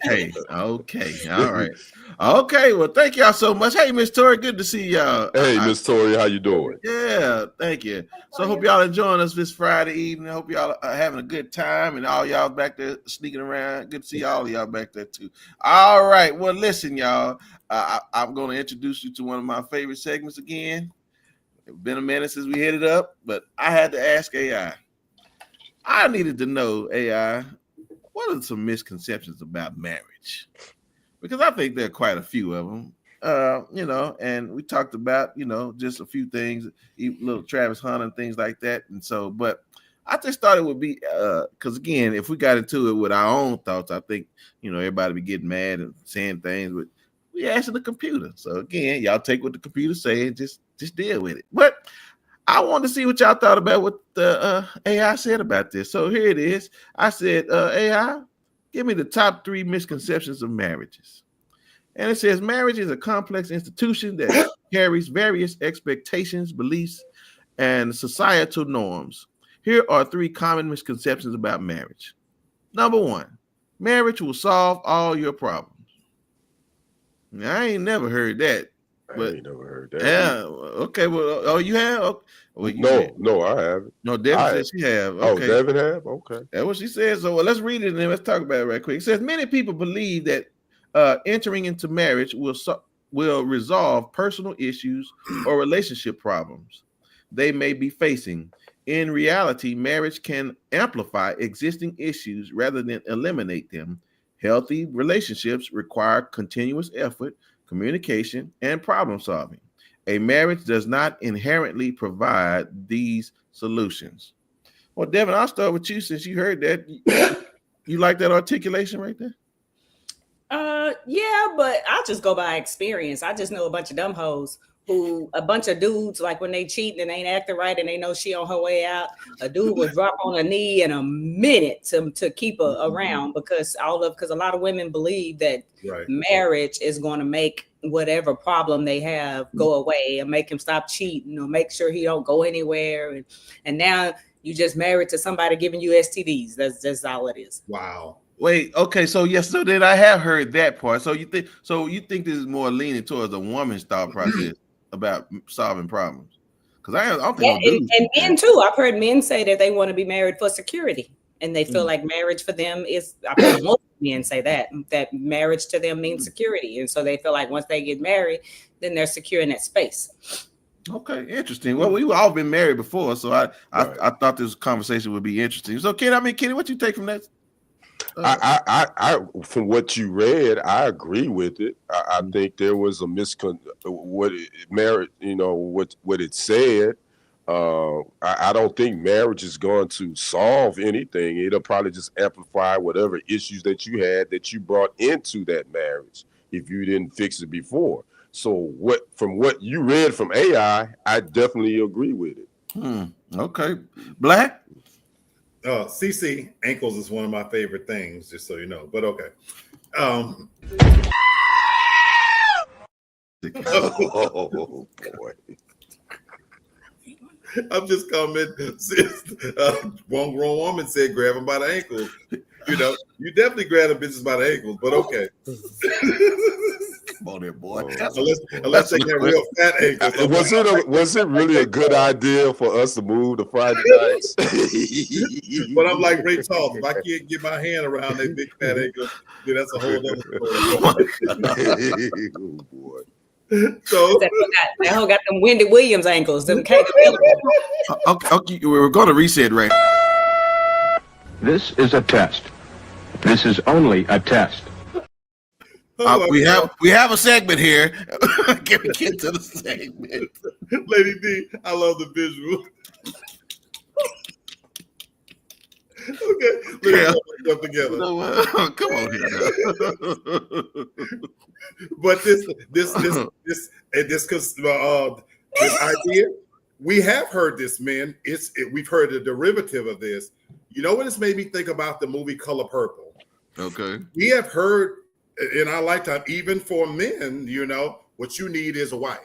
Hey, okay. All right. Okay, well, thank y'all so much. Hey, Miss Tori, good to see y'all. Hey, Miss Tori, how you doing? Yeah, thank you. So I hope y'all enjoying us this Friday evening. I hope y'all are having a good time and all y'all back there sneaking around. Good to see all of y'all back there too. All right, well, listen, y'all. I'm going to introduce you to one of my favorite segments again. It's been a minute since we hit it up, but I had to ask AI. I needed to know, AI, what are some misconceptions about marriage? Because I think there are quite a few of them, and we talked about, just a few things, little Travis Hunter and things like that. And so, but I just thought it would be because again, if we got into it with our own thoughts, I think everybody be getting mad and saying things, but we asking the computer. So again, y'all take what the computer say and just deal with it. But I wanted to see what y'all thought about what the AI said about this. So here it is. I said, AI, give me the top 3 misconceptions of marriages. And it says marriage is a complex institution that carries various expectations, beliefs, and societal norms. Here are 3 common misconceptions about marriage. Number 1, marriage will solve all your problems. Now, I ain't never heard that. But, I ain't never heard that. Yeah. Okay. Well, you have? Okay. Well, no, I haven't. No, Devyn said she have. Okay. Oh, Devyn have? Okay. That's what she said. So let's read it and then let's talk about it right quick. It says many people believe that entering into marriage will resolve personal issues or relationship problems they may be facing. In reality, marriage can amplify existing issues rather than eliminate them. Healthy relationships require continuous effort, communication, and problem solving. A marriage does not inherently provide these solutions. Well, Devyn, I'll start with you since you heard that. You like that articulation right there? Yeah, but I'll just go by experience. I just know a bunch of dumb hoes a bunch of dudes, like when they cheat and they ain't acting right and they know she on her way out, a dude will drop on a knee in a minute to keep her around because a lot of women believe that marriage is going to make whatever problem they have go away and make him stop cheating or make sure he don't go anywhere. And now you just married to somebody giving you STDs. That's all it is. Wow. Wait, okay, so yes, so then I have heard that part. So you think this is more leaning towards a woman's thought process about solving problems? Because I don't think and men too. I've heard men say that they want to be married for security, and they feel like marriage for them is. I've heard most men say that marriage to them means security, and so they feel like once they get married, then they're secure in that space. Okay, interesting. Well, we've all been married before, so I thought this conversation would be interesting. So, Kenny, what you take from that? I from what you read, I agree with it. I think there was a what it said. I don't think marriage is going to solve anything. It'll probably just amplify whatever issues that you had that you brought into that marriage if you didn't fix it before. So from what you read from AI, I definitely agree with it. Okay. Black? CC, ankles is one of my favorite things, just so you know. But okay. Oh boy. I'm just commenting. One grown woman said, "Grab him by the ankles." You definitely grab a bitches by the ankles, but okay. Come on there, boy. Unless they get real fat ankles. Was it really a good idea for us to move to Friday nights? But I'm like Ray Charles. If I can't get my hand around that big fat ankle, then that's a whole other story. Oh boy. So that whole got them Wendy Williams ankles. Okay, we're going to reset, Ray. This is a test. This is only a test. We have a segment here. Can we get to the segment? Lady D, I love the visual. Okay, let's put stuff together. Come on here. But this idea, we have heard this, man. We've heard a derivative of this. You know what? It's made me think about the movie Color Purple. Okay. We have heard in our lifetime, even for men, what you need is a wife,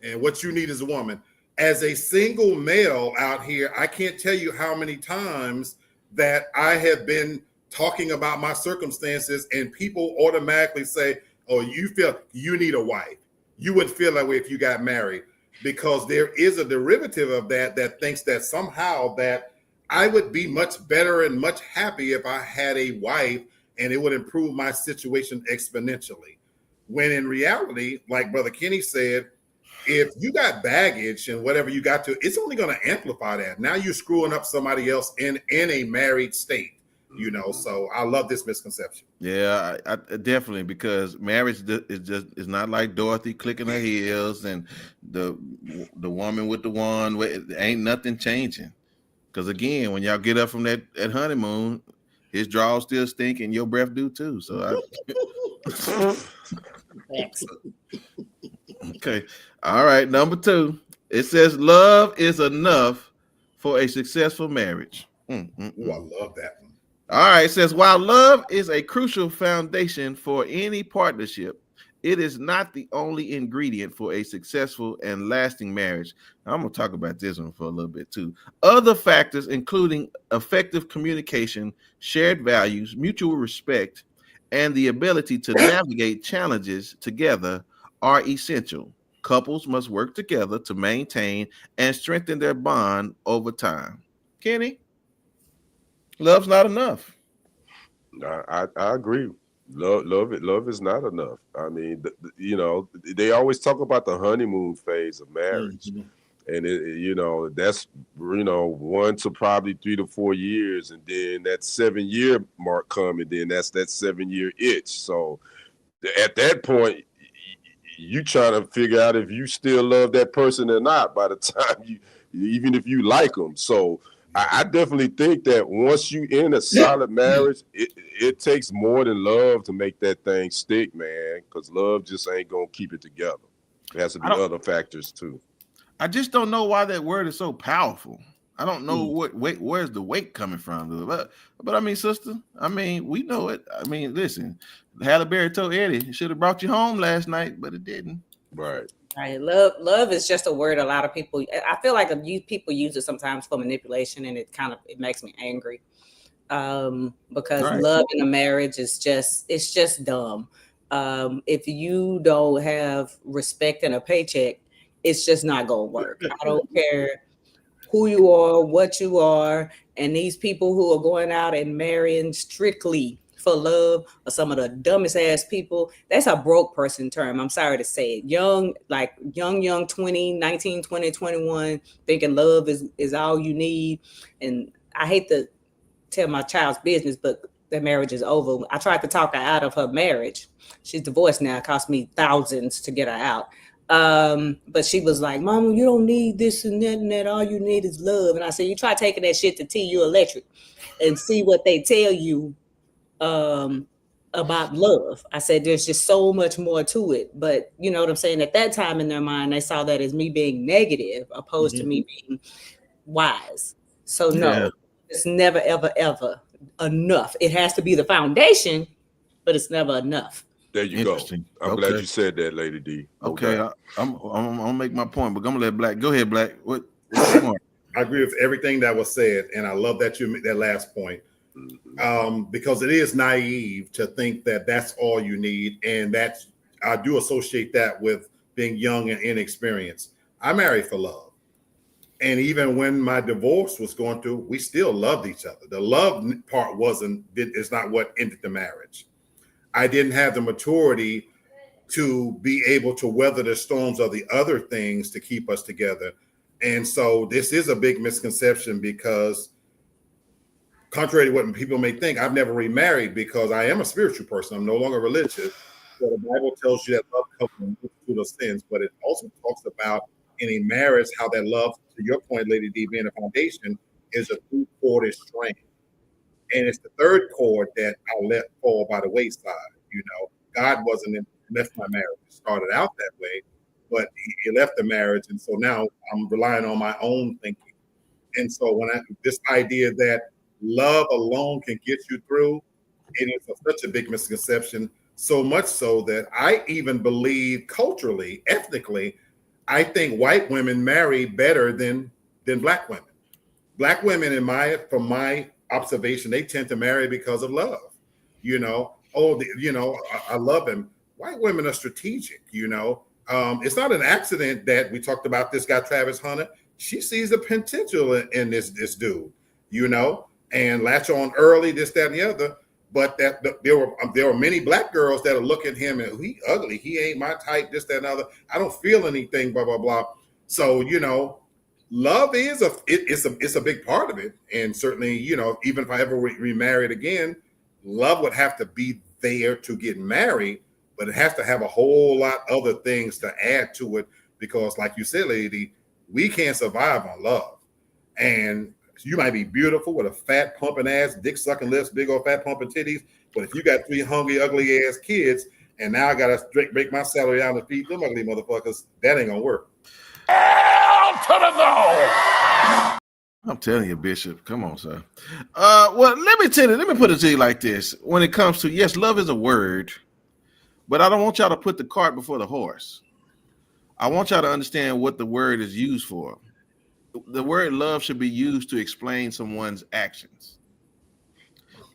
and what you need is a woman. As a single male out here, I can't tell you how many times that I have been talking about my circumstances and people automatically say, "Oh, you feel you need a wife. You wouldn't feel that way if you got married," because there is a derivative of that thinks that somehow that I would be much better and much happier if I had a wife and it would improve my situation exponentially. When in reality, like Brother Kenny said, if you got baggage and whatever you got to, it's only going to amplify that. Now you're screwing up somebody else in a married state, So I love this misconception. Yeah, I definitely, because marriage is not like Dorothy clicking her heels and the woman with the wand. Ain't nothing changing. Because again, when y'all get up from that honeymoon, his drawers still stink and your breath do too. So okay. All right. Number 2. It says love is enough for a successful marriage. Oh, I love that one. All right. It says while love is a crucial foundation for any partnership, it is not the only ingredient for a successful and lasting marriage. Now, I'm going to talk about this one for a little bit too. Other factors, including effective communication, shared values, mutual respect, and the ability to navigate challenges together, are essential. Couples must work together to maintain and strengthen their bond over time. Kenny, love's not enough. I agree. Love is not enough. I mean, they always talk about the honeymoon phase of marriage, and that's 1 to probably 3 to 4 years, and then that 7-year mark come, and then that's that 7-year itch. So at that point, you trying to figure out if you still love that person or not by the time even if you like them. So I definitely think that once you in a solid marriage, it takes more than love to make that thing stick, man, because love just ain't going to keep it together. There has to be other factors too. I just don't know why that word is so powerful. I don't know where's the weight coming from. But I mean, sister, I mean, we know it. I mean, listen, Halle Berry told Eddie, it should have brought you home last night, but it didn't. Right. Right. Love is just a word a lot of people, I feel like people use it sometimes for manipulation, and it makes me angry. Because love in a marriage is just dumb. If you don't have respect and a paycheck, it's just not gonna work. I don't care who you are, what you are, and these people who are going out and marrying strictly for love are some of the dumbest ass people. That's a broke person term. I'm sorry to say it. Young 20, 19, 20, 21, thinking love is all you need. And I hate to tell my child's business, but their marriage is over. I tried to talk her out of her marriage. She's divorced now. It cost me thousands to get her out. But she was like, Mama, you don't need this and that. All you need is love. And I said, you try taking that shit to TU Electric and see what they tell you about love. I said, there's just so much more to it. But you know what I'm saying? At that time in their mind, they saw that as me being negative opposed to me being wise. So no, it's never, ever, ever enough. It has to be the foundation, but it's never enough. There you go. I'm glad you said that, Lady D. Okay, I'm gonna make my point, but I'm gonna let Black go ahead. Black, what's your point? I agree with everything that was said, and I love that you made that last point, because it is naive to think that that's all you need, and I do associate that with being young and inexperienced. I married for love, and even when my divorce was going through, we still loved each other. The love part is not what ended the marriage. I didn't have the maturity to be able to weather the storms of the other things to keep us together. And so this is a big misconception, because contrary to what people may think, I've never remarried because I am a spiritual person. I'm no longer religious. So the Bible tells you that love covers a multitude of sins, but it also talks about in a marriage how that love, to your point, Lady D, being a foundation, is a two-corded strand. And it's the third cord that I let fall by the wayside. God wasn't left my marriage. It started out that way, but he left the marriage. And so now I'm relying on my own thinking. And so this idea that love alone can get you through, it is such a big misconception. So much so that I even believe culturally, ethnically, I think white women marry better than black women. Black women, from my observation, they tend to marry because of love. I love him. White women are strategic. It's not an accident that we talked about this guy Travis Hunter. She sees the potential in this dude, and latch on early, this, that, and the other. But there were many black girls that are looking at him and he ugly. He ain't my type. This, that, and other. I don't feel anything. Blah blah blah. So love is it's a big part of it, and certainly even if I ever remarried again, love would have to be there to get married, but it has to have a whole lot other things to add to it, because like you said, Lady, we can't survive on love, and You might be beautiful with a fat pumping ass, dick sucking lips, big old fat pumping titties. But if you got 3 hungry, ugly ass kids, and now I gotta break my salary down to feed them ugly motherfuckers, that ain't gonna work. Hell to the no! I'm telling you, Bishop. Come on, sir. Well, let me put it to you like this. When it comes to, yes, love is a word, but I don't want y'all to put the cart before the horse. I want y'all to understand what the word is used for. The word love should be used to explain someone's actions,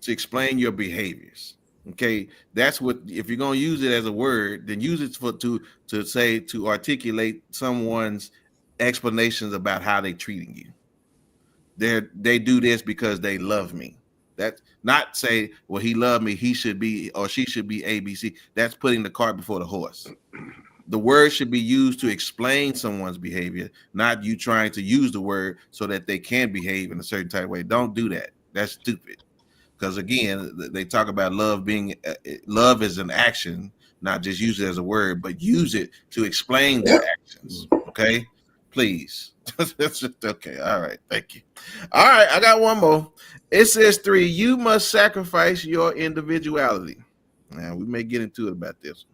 to explain your behaviors. Okay, that's what, if you're going to use it as a word, then use it to articulate someone's explanations about how they're treating you. They do this because they love me. That's not say, well, he loved me, he should be, or she should be ABC. That's putting the cart before the horse. The word should be used to explain someone's behavior, not you trying to use the word so that they can behave in a certain type of way. Don't do that. That's stupid. Because again, they talk about love being, love is an action, not just use it as a word, but use it to explain their actions. Okay, please. Okay, all right, thank you. All right, I got one more. It says 3, you must sacrifice your individuality. Now, we may get into it about this.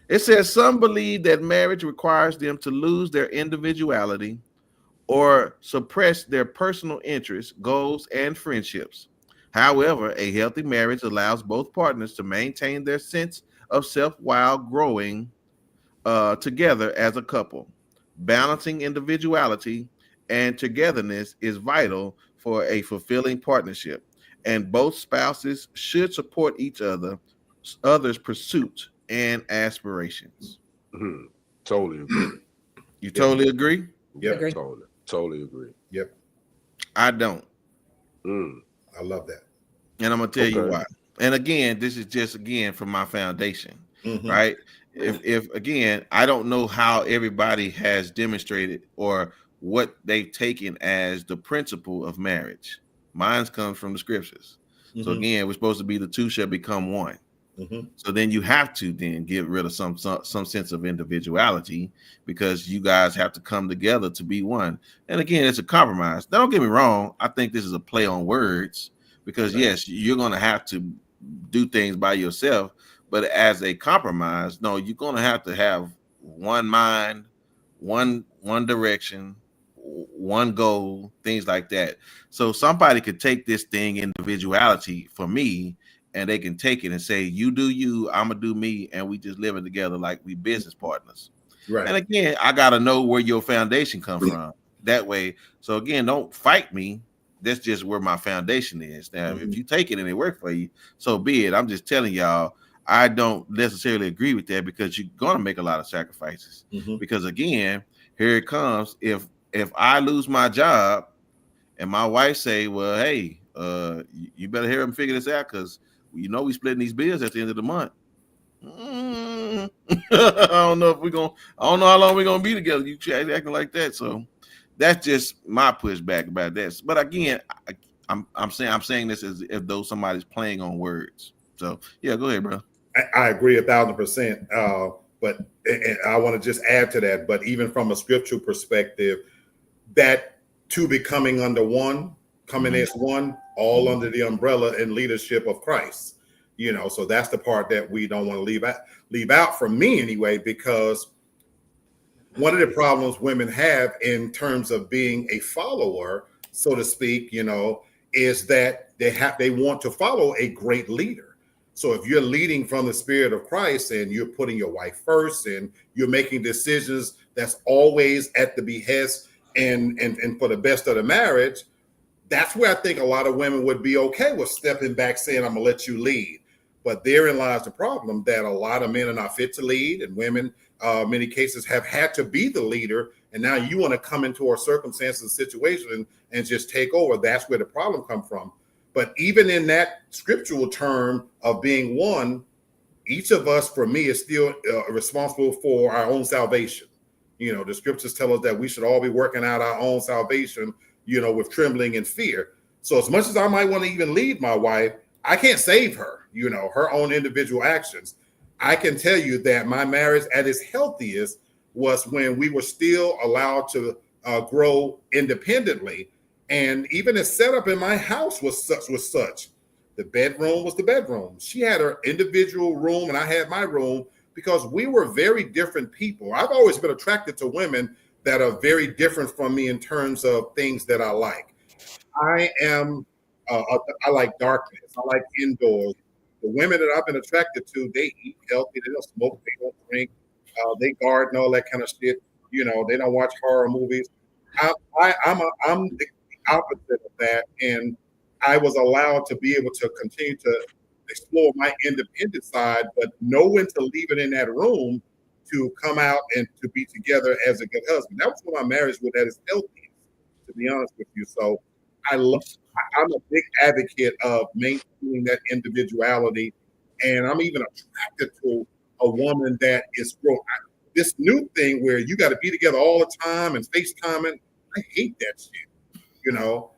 It says some believe that marriage requires them to lose their individuality or suppress their personal interests, goals, and friendships. However, a healthy marriage allows both partners to maintain their sense of self while growing together as a couple. Balancing individuality and togetherness is vital for a fulfilling partnership, and both spouses should support each other's pursuits and aspirations. Mm-hmm. Totally agree. You totally agree? Yeah, totally agree. Yep. I don't. I love that. And I'm gonna tell you why. And again, this is just from my foundation, right? If again, I don't know how everybody has demonstrated or what they've taken as the principle of marriage. Mine's comes from the scriptures. So again, we're supposed to be the two shall become one. So then you have to then get rid of some sense of individuality, because you guys have to come together to be one. And again, it's a compromise. Don't get me wrong. I think this is a play on words, because yes, you're going to have to do things by yourself, but as a compromise, no, you're going to have one mind, one direction, one goal, things like that. So somebody could take this thing individuality for me, and they can take it and say, you do you, I'm gonna do me, and we just living together like we business partners. Right. And again, I gotta know where your foundation comes from. That way, so again, don't fight me. That's just where my foundation is. Now, if you take it and it works for you, so be it. I'm just telling y'all, I don't necessarily agree with that, because you're gonna make a lot of sacrifices. Because again, here it comes. If I lose my job and my wife say, well, hey, you better hear him figure this out, because you know we splitting these bills at the end of the month. I don't know how long we're gonna be together. You acting like that. So that's just my pushback about this. But again, I'm saying this as if though somebody's playing on words. So yeah, go ahead, bro. I agree 1,000%. But I want to just add to that. But even from a scriptural perspective, that two becoming under one, coming as one, all under the umbrella and leadership of Christ. You know, so that's the part that we don't want to leave out from me anyway, because one of the problems women have in terms of being a follower, so to speak, you know, is that they want to follow a great leader. So if you're leading from the Spirit of Christ and you're putting your wife first and you're making decisions that's always at the behest and for the best of the marriage, that's where I think a lot of women would be okay with stepping back, saying, I'm gonna let you lead. But therein lies the problem, that a lot of men are not fit to lead, and women, many cases, have had to be the leader. And now you want to come into a circumstance and situation and just take over. That's where the problem comes from. But even in that scriptural term of being one, each of us, for me, is still responsible for our own salvation. You know, the scriptures tell us that we should all be working out our own salvation, you know, with trembling and fear. So as much as I might want to even lead my wife, I can't save her, you know, her own individual actions. I can tell you that my marriage at its healthiest was when we were still allowed to grow independently. And even the setup in my house was such. The bedroom was the bedroom. She had her individual room and I had my room because we were very different people. I've always been attracted to women that are very different from me in terms of things that I like. I like darkness. I like indoors. The women that I've been attracted to, they eat healthy. They don't smoke. They don't drink. They garden, all that kind of shit. You know, they don't watch horror movies. I'm the opposite of that, and I was allowed to be able to continue to explore my independent side, but know when to leave it in that room to come out and to be together as a good husband. That was when my marriage was at its healthiest, to be honest with you. So I'm a big advocate of maintaining that individuality, and I'm even attracted to a woman that is grown. This new thing where you got to be together all the time and FaceTiming, I hate that shit. You know,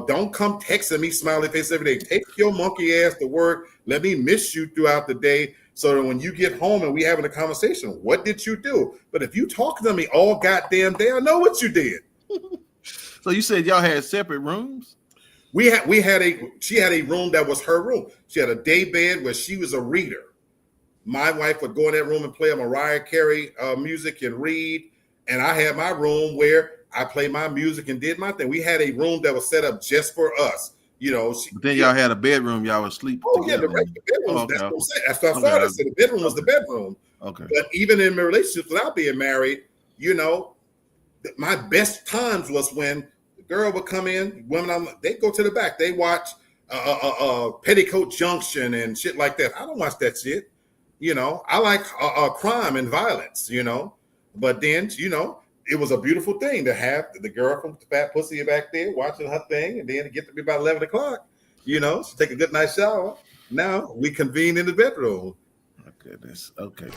don't come texting me smiley face every day. Take your monkey ass to work. Let me miss you throughout the day so that when you get home and we having a conversation, what did you do? But if you talk to me all goddamn day, I know what you did. So you said y'all had separate rooms? She had a room that was her room. She had a day bed where she was a reader. My wife would go in that room and play a Mariah Carey music and read. And I had my room where I played my music and did my thing. We had a room that was set up just for us. You know. But then y'all had a bedroom y'all would sleep together. Yeah, the bedroom. That's what I'm saying. That's what I started. I said the bedroom was the bedroom. Okay. But even in my relationships without being married, you know, my best times was when the girl would come in, they go to the back, they watch Petticoat Junction and shit like that. I don't watch that shit. You know, I like crime and violence, you know, but then, you know, it was a beautiful thing to have the girl from Fat Pussy back there watching her thing, and then to get to be about 11 o'clock, you know, she take a good night shower. Now we convene in the bedroom. Oh, goodness. Okay.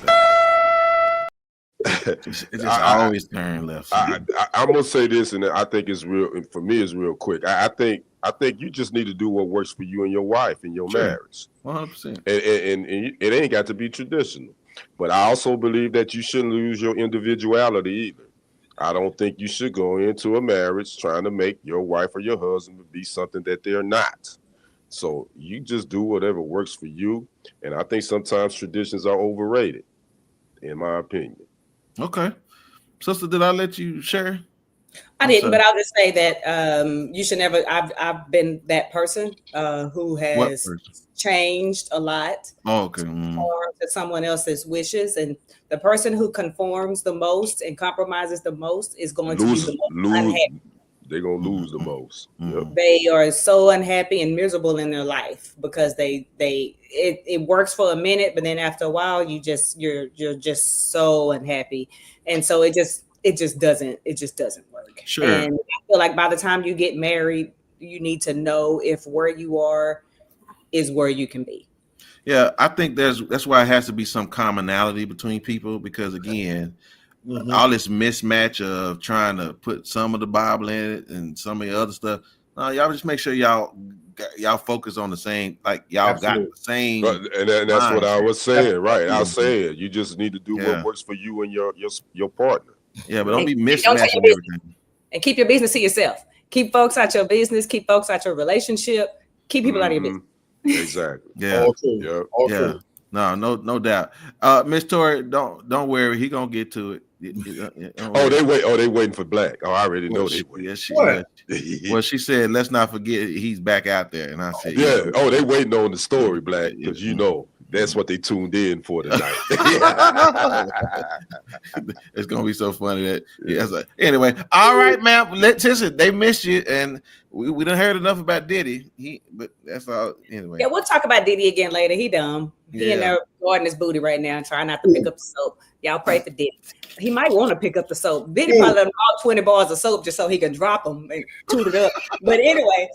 I always turn left. I'm gonna say this, and I think it's real. For me, it's real quick. I think you just need to do what works for you and your wife in your marriage. 100%. And it ain't got to be traditional. But I also believe that you shouldn't lose your individuality either. I don't think you should go into a marriage trying to make your wife or your husband be something that they're not. So you just do whatever works for you. And I think sometimes traditions are overrated, in my opinion. Okay. Sister, did I let you share? I didn't, but I'll just say that you should never. I've been that person who has changed a lot. To someone else's wishes, and the person who conforms the most and compromises the most is going to be the most unhappy. They're gonna lose the most. Yep. They are so unhappy and miserable in their life because it works for a minute, but then after a while you're just so unhappy, and so it just doesn't work. Sure. And I feel like by the time you get married, you need to know if where you are is where you can be. Yeah, I think that's why it has to be some commonality between people, because again, all this mismatch of trying to put some of the Bible in it and some of the other stuff. No, y'all just make sure y'all focus on the same, like y'all Absolutely. got the same. And that's what I was saying, right? I said you just need to do what works for you and your partner. Yeah, but don't be mismatching everything. And keep your business to yourself. Keep folks out your business. Keep folks out your relationship. Keep people out of your business. Exactly. Yeah. All true. No doubt. Miss Tori, don't worry. He gonna get to it. They waiting for Black. Oh, I already know they waiting. Well, she said, let's not forget he's back out there. And I said, yeah. Oh, they waiting on the story, Black, because you know that's what they tuned in for tonight. It's gonna be so funny that anyway. All right, man. Listen, they missed you, and we done heard enough about Diddy. But that's all. Anyway. Yeah, we'll talk about Diddy again later. He dumb. He in there guarding his booty right now, trying not to pick up the soap. Y'all pray for Diddy. He might want to pick up the soap. Diddy probably done all 20 bars of soap just so he can drop them and toot it up. But anyway,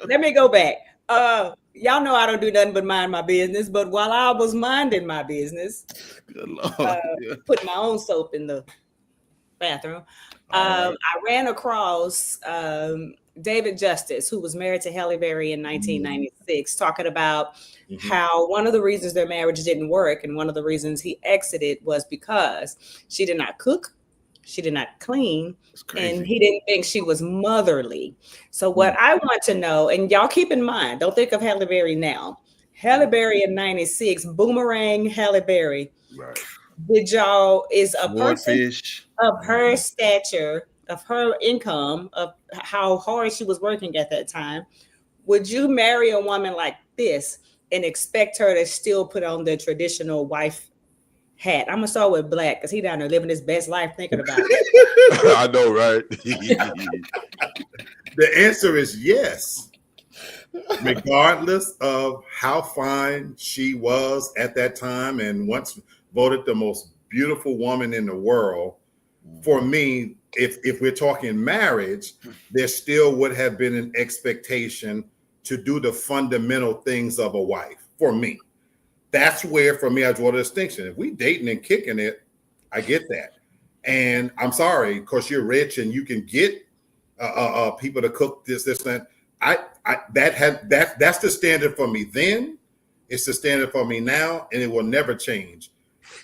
let me go back. Y'all know I don't do nothing but mind my business. But while I was minding my business, putting my own soap in the bathroom, I ran across David Justice, who was married to Halle Berry in 1996, talking about how one of the reasons their marriage didn't work and one of the reasons he exited was because she did not cook, She did not clean, and he didn't think she was motherly. So what I want to know, and y'all keep in mind, don't think of Halle Berry now. Halle Berry in 96, Boomerang Halle Berry. Right. Did y'all, is a Swordfish. person of her stature, of her income, of how hard she was working at that time, would you marry a woman like this and expect her to still put on the traditional wife hat? I'm gonna start with Black because he down there living his best life thinking about it. I know, right? The answer is yes. Regardless of how fine she was at that time and once voted the most beautiful woman in the world, for me, if we're talking marriage, there still would have been an expectation to do the fundamental things of a wife for me. That's where, for me, I draw the distinction. If we dating and kicking it, I get that. And I'm sorry, because you're rich and you can get people to cook this, that. That's the standard for me then. It's the standard for me now, and it will never change.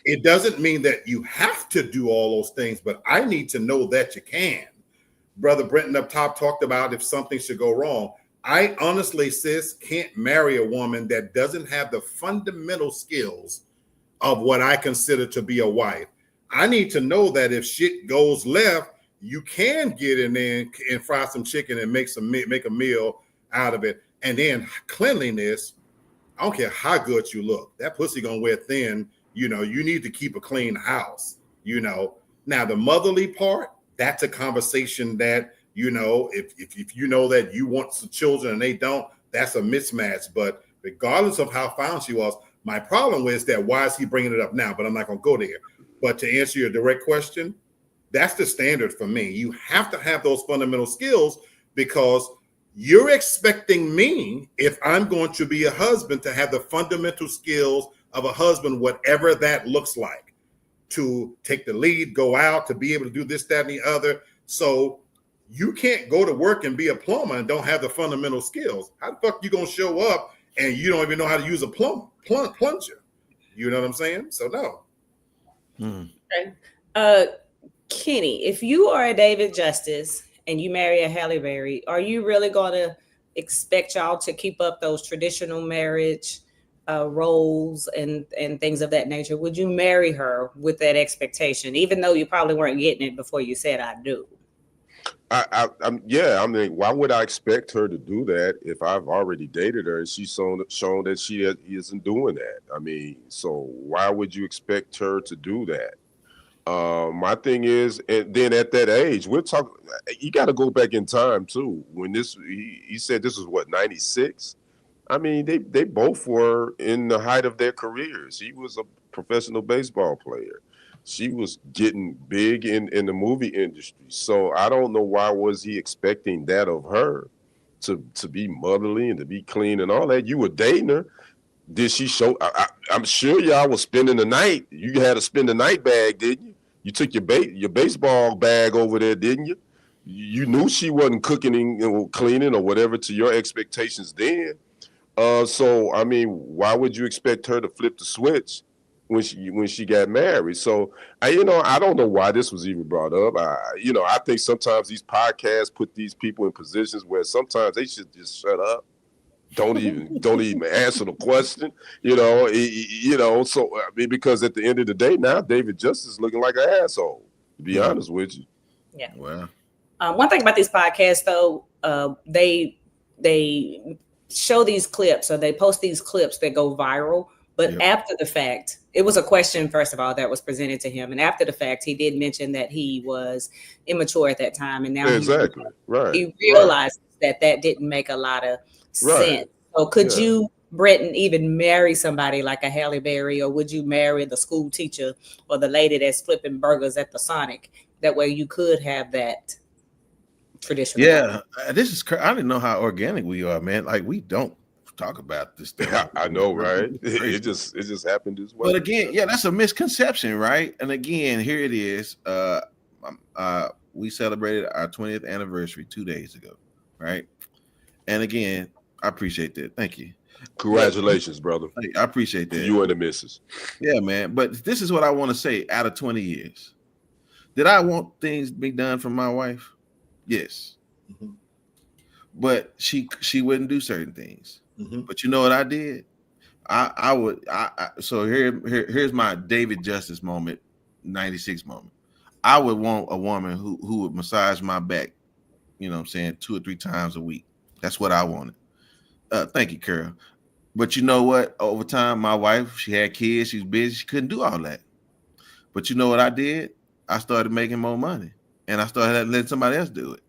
It doesn't mean that you have to do all those things, but I need to know that you can. Brother Brenton up top talked about if something should go wrong. I honestly, sis, can't marry a woman that doesn't have the fundamental skills of what I consider to be a wife. I need to know that if shit goes left, you can get in there and fry some chicken and make a meal out of it. And then cleanliness, I don't care how good you look. That pussy gonna wear thin. You know, you need to keep a clean house, you know. Now, the motherly part, that's a conversation that, you know, if you know that you want some children and they don't, that's a mismatch. But regardless of how fine she was, my problem is that why is he bringing it up now? But I'm not going to go there. But to answer your direct question, that's the standard for me. You have to have those fundamental skills because you're expecting me, if I'm going to be a husband, to have the fundamental skills of a husband, whatever that looks like, to take the lead, go out, to be able to do this, that, and the other. So you can't go to work and be a plumber and don't have the fundamental skills. How the fuck you gonna show up and you don't even know how to use a plunger? You know what I'm saying? So no. Okay. Kenny, if you are a David Justice and you marry a Halle Berry, are you really gonna expect y'all to keep up those traditional marriage roles and things of that nature? Would you marry her with that expectation, even though you probably weren't getting it before you said I do? I mean, why would I expect her to do that if I've already dated her and she's shown that she isn't doing that? I mean, so why would you expect her to do that? My thing is, and then at that age, we're talking, you got to go back in time too. When he said this was what, 96? I mean, they both were in the height of their careers. He was a professional baseball player. She was getting big in the movie industry. So I don't know why was he expecting that of her to be motherly and to be clean and all that. You were dating her. Did she show? I'm sure y'all was spending the night. You had a spend the night bag, didn't you? You took your baseball bag over there, didn't you? You knew she wasn't cooking and cleaning or whatever to your expectations then. So I mean, why would you expect her to flip the switch when she got married? So I don't know why this was even brought up. I think sometimes these podcasts put these people in positions where sometimes they should just shut up. Don't even answer the question. So I mean, because at the end of the day, now David Justice is looking like an asshole, to be honest with you. Yeah. Well, one thing about these podcasts, though, they show these clips, or they post these clips that go viral. But after the fact, it was a question, first of all, that was presented to him. And after the fact, he did mention that he was immature at that time. And now he realized that didn't make a lot of sense. So could you, Brenton, even marry somebody like a Halle Berry, or would you marry the school teacher or the lady that's flipping burgers at the Sonic? That way you could have that traditional. Yeah, this is I didn't know how organic we are, man. Like, we don't talk about this stuff. I know, right? It just happened this way. But again, that's a misconception, right? And again, here it is. We celebrated our 20th anniversary 2 days ago, right? And again, I appreciate that. Thank you. Congratulations, brother. I appreciate that. You and the missus. Yeah, man. But this is what I want to say. Out of 20 years, Did I want things to be done for my wife? Yes. Mm-hmm. But she wouldn't do certain things. Mm-hmm. But you know what I did? I would. So here's my David Justice moment, 96 moment. I would want a woman who would massage my back, you know what I'm saying, 2 or 3 times a week. That's what I wanted. Thank you, Carol. But you know what? Over time, my wife, she had kids, she was busy, she couldn't do all that. But you know what I did? I started making more money, and I started letting somebody else do it.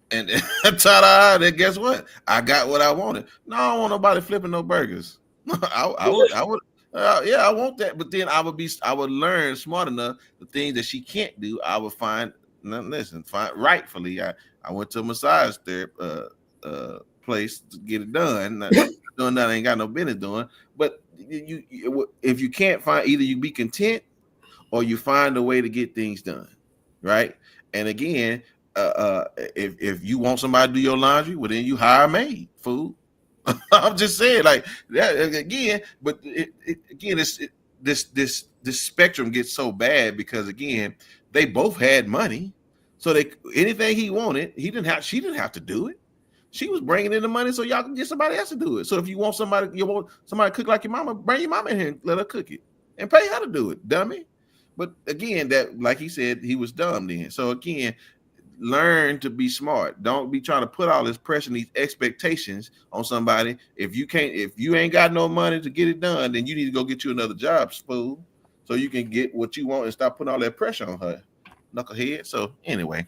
And ta-da! Then guess what? I got what I wanted. No, I don't want nobody flipping no burgers. I would. Yeah, I want that. But then I would learn smart enough the things that she can't do. I would find. Now listen, rightfully. I went to a massage therapy place to get it done. Doing that I ain't got no business doing. But if you can't find, either you be content or you find a way to get things done, right? And again, if you want somebody to do your laundry, well then you hire a maid, fool. I'm just saying, like that again. But this spectrum gets so bad because again, they both had money, so anything he wanted, she didn't have to do it. She was bringing in the money so y'all can get somebody else to do it. So if you want somebody to cook like your mama, bring your mama in here and let her cook it and pay her to do it, dummy. But again, that, like he said, he was dumb then. So again, learn to be smart. Don't be trying to put all this pressure and these expectations on somebody. If you ain't got no money to get it done, then you need to go get you another job, fool, so you can get what you want and stop putting all that pressure on her, knucklehead. So anyway,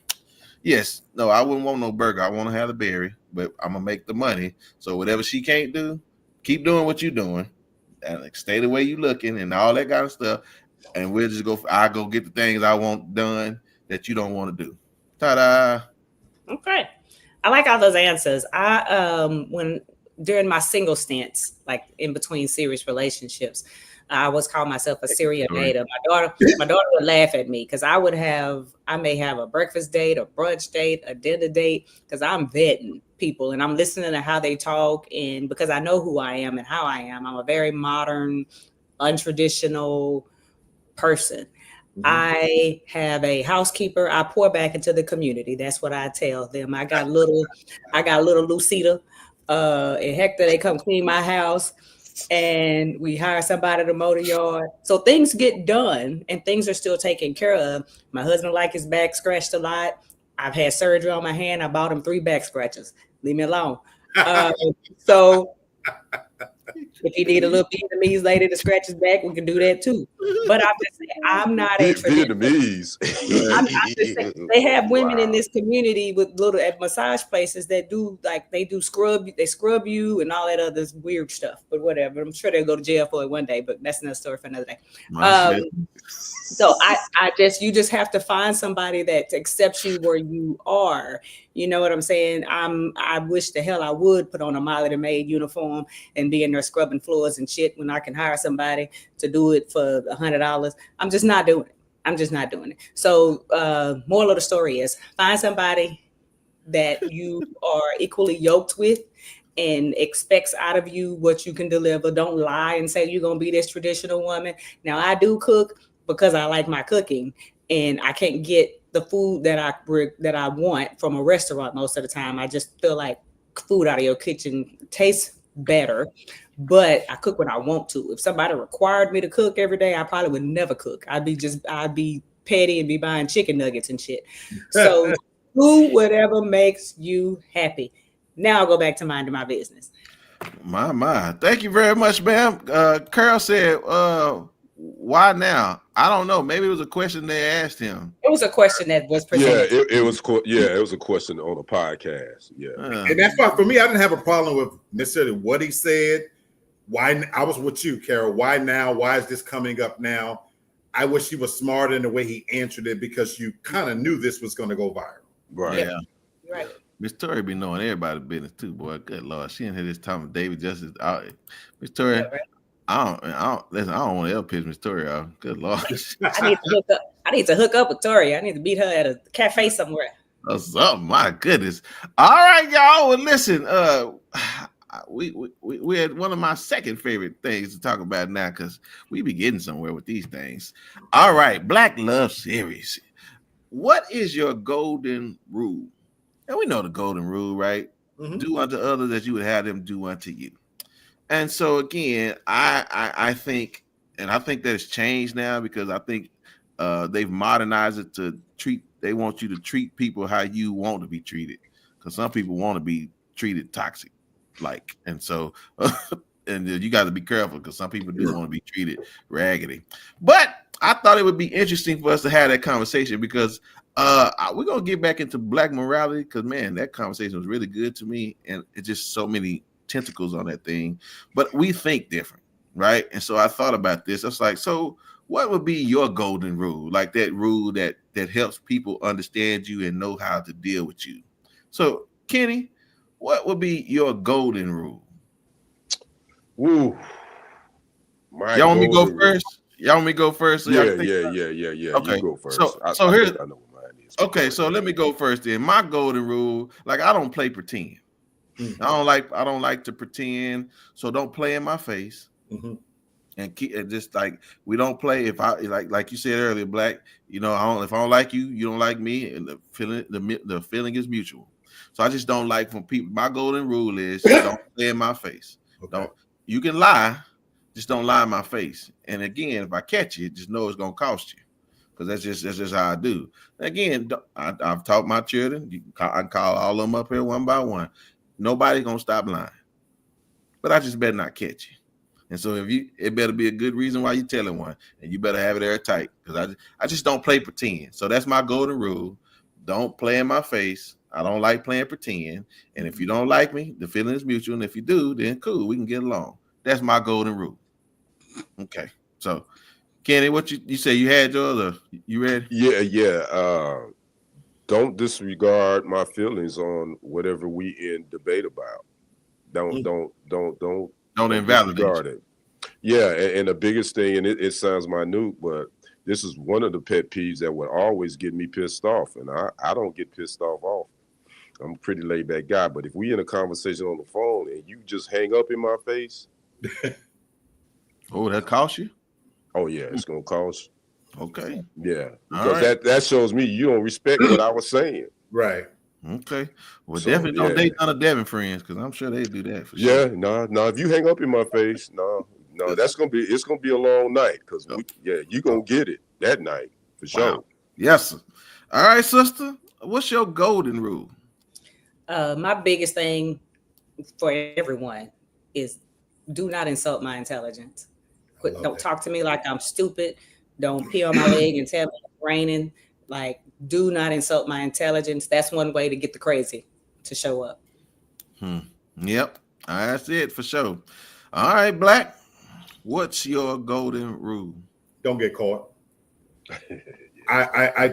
yes, no, I wouldn't want no burger. I want to have the berry, but I'm gonna make the money. So whatever she can't do, keep doing what you're doing, and stay the way you looking and all that kind of stuff. And we'll just I'll go get the things I want done that you don't want to do. Ta-da. Okay. I like all those answers. When during my single stints, like in between serious relationships, I always call myself a serial dater. My daughter would laugh at me because I may have a breakfast date, a brunch date, a dinner date, because I'm vetting people and I'm listening to how they talk, and because I know who I am and how I am. I'm a very modern, untraditional person. Mm-hmm. I have a housekeeper. I pour back into the community. That's what I tell them. I got little Lucita and Hector. They come clean my house, and we hire somebody to mow the yard. So things get done, and things are still taken care of. My husband like his back scratched a lot. I've had surgery on my hand. I bought him 3 back scratches. Leave me alone. So if you need a little Vietnamese lady to scratch his back, we can do that too. But I'm just saying, I'm not a Vietnamese. I'm just saying, they have women in this community with little at massage places that do they scrub you and all that other weird stuff. But whatever, I'm sure they'll go to jail for it one day. But that's another story for another day. So you just have to find somebody that accepts you where you are. You know what I'm saying? I wish the hell I would put on a Molly the Maid uniform and be in there scrubbing floors and shit when I can hire somebody to do it for $100. I'm just not doing it. So moral of the story is find somebody that you are equally yoked with and expects out of you what you can deliver. Don't lie and say you're going to be this traditional woman. Now, I do cook because I like my cooking, and I can't get the food that I want from a restaurant most of the time. I just feel like food out of your kitchen tastes better, but I cook when I want to. If somebody required me to cook every day, I probably would never cook. I'd be petty and be buying chicken nuggets and shit. So do whatever makes you happy. Now I'll go back to minding my business. My. Thank you very much, ma'am. Carol said, why now? I don't know. Maybe it was a question they asked him. It was a question that was presented. Yeah, it was a question on a podcast. Yeah. And that's why for me, I didn't have a problem with necessarily what he said. Why I was with you, Carol. Why now? Why is this coming up now? I wish he was smart in the way he answered it because you kind of knew this was going to go viral. Right. Yeah. Right. Miss Tori be knowing everybody's business too, boy. Good Lord. She didn't hear this time of David Justice out. Miss Tori, yeah, right. I don't want to ever piss Miss Tori off. Good Lord. I need to hook up with Tori. I need to meet her at a cafe somewhere. Oh, something. My goodness. All right, y'all. Well, listen, we had one of my second favorite things to talk about now because we be getting somewhere with these things. All right, Black Love Series. what is your golden rule? And we know the golden rule, right? Do unto others as you would have them do unto you. And so again, I think, and I think that it's changed now because I think they've modernized it to treat. They want you to treat people how you want to be treated, because some people want to be treated toxic, like, and so and you got to be careful because some people do want to be treated raggedy. But I thought it would be interesting for us to have that conversation because we're gonna get back into black morality because man, that conversation was really good to me, and it's just so many tentacles on that thing. But we think different, right? And so I thought about this. I was like, so what would be your golden rule, like that rule that helps people understand you and know how to deal with you? So Kenny, what would be your golden rule? Woo. Y'all want me to go first? Y'all want me to go first? So yeah. Okay. You go first. So here's I know what mine is. Okay, so let me go first then. My golden rule, like I don't play pretend. I don't like to pretend. So don't play in my face. And keep it just like we don't play. If I like you said earlier, Black, if I don't like you, you don't like me, and the feeling is mutual. So I just don't like when people. My golden rule is don't play in my face. Don't. You can lie, just don't lie in my face. And again, if I catch you, just know it's gonna cost you, because that's just how I do. Again, I've taught my children. I can call all of them up here one by one. Nobody's gonna stop lying, but I just better not catch you. And so it better be a good reason why you're telling one, and you better have it airtight, because I just don't play pretend. So that's my golden rule. Don't play in my face. I don't like playing pretend. And if you don't like me, the feeling is mutual. And if you do, then cool, we can get along. That's my golden rule. Okay. So Kenny, what you say you had yours, or you ready? Yeah. Don't disregard my feelings on whatever we in debate about. Don't invalidate it. Yeah, and the biggest thing, and it sounds minute, but this is one of the pet peeves that would always get me pissed off, and I don't get pissed off. I'm a pretty laid back guy, but if we in a conversation on the phone and you just hang up in my face, oh, that cost you? Oh yeah, it's gonna cost you. Okay. Yeah, because that shows me you don't respect what I was saying. Right. Okay. Well, definitely don't date none of Devyn friends, because I'm sure they do that for sure. Yeah, no. If you hang up in my face, no, it's gonna be a long night, because you gonna get it that night for sure. Yes, sir. All right, sister. What's your golden rule? My biggest thing for everyone is do not insult my intelligence. Don't talk to me like I'm stupid. Don't pee on my leg and tell me it's raining. Like, do not insult my intelligence. That's one way to get the crazy to show up. Yep. That's it for sure. All right, Black. What's your golden rule? Don't get caught. I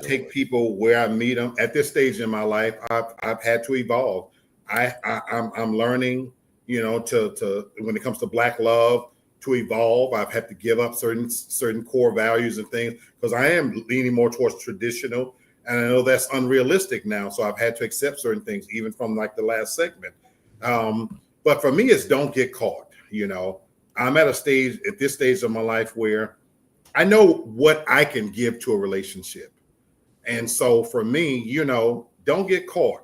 take people where I meet them. At this stage in my life, I've had to evolve. I'm learning, to when it comes to Black love, to evolve. I've had to give up certain core values and things, because I am leaning more towards traditional, and I know that's unrealistic now. So I've had to accept certain things, even from like the last segment. But for me, it's don't get caught. I'm at this stage of my life where I know what I can give to a relationship. And so for me, don't get caught.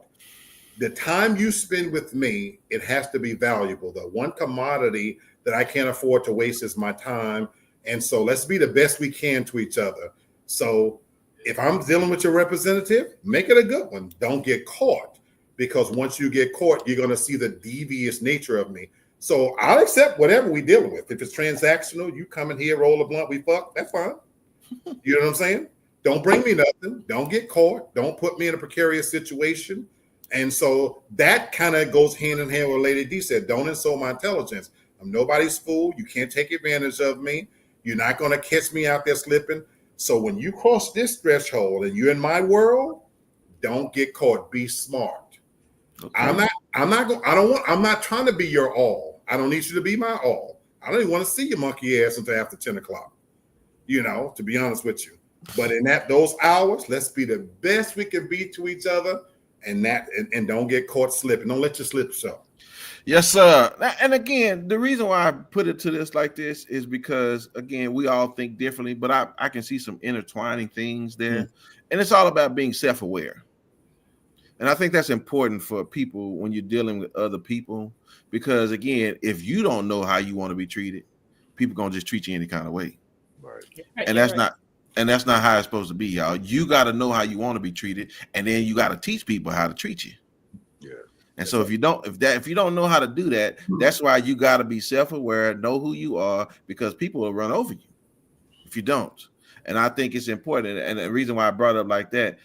The time you spend with me, it has to be valuable. The one commodity that I can't afford to waste is my time. And so let's be the best we can to each other. So if I'm dealing with your representative, make it a good one. Don't get caught, because once you get caught, you're going to see the devious nature of me. So I'll accept whatever we dealing with. If it's transactional, you come in here, roll a blunt, we fuck, that's fine. You know what I'm saying? Don't bring me nothing. Don't get caught. Don't put me in a precarious situation. And so that kind of goes hand in hand with Lady D said. Don't insult my intelligence. I'm nobody's fool. You can't take advantage of me. You're not going to catch me out there slipping. So when you cross this threshold and you're in my world, don't get caught. Be smart. Okay. I'm not trying to be your all. I don't need you to be my all. I don't even want to see your monkey ass until after 10 o'clock, to be honest with you. But in those hours, let's be the best we can be to each other, and don't get caught slipping. Don't let your slip show. Yes, sir. And again, the reason why I put it to this like this is because, again, we all think differently, but I can see some intertwining things there. And it's all about being self-aware. And I think that's important for people when you're dealing with other people, because, again, if you don't know how you want to be treated, people going to just treat you any kind of way. Right. And that's not how it's supposed to be, y'all. You got to know how you want to be treated, and then you got to teach people how to treat you. Yeah. And so if you don't know how to do that, that's why you got to be self-aware, know who you are, because people will run over you if you don't. And I think it's important. And the reason why I brought it up like that,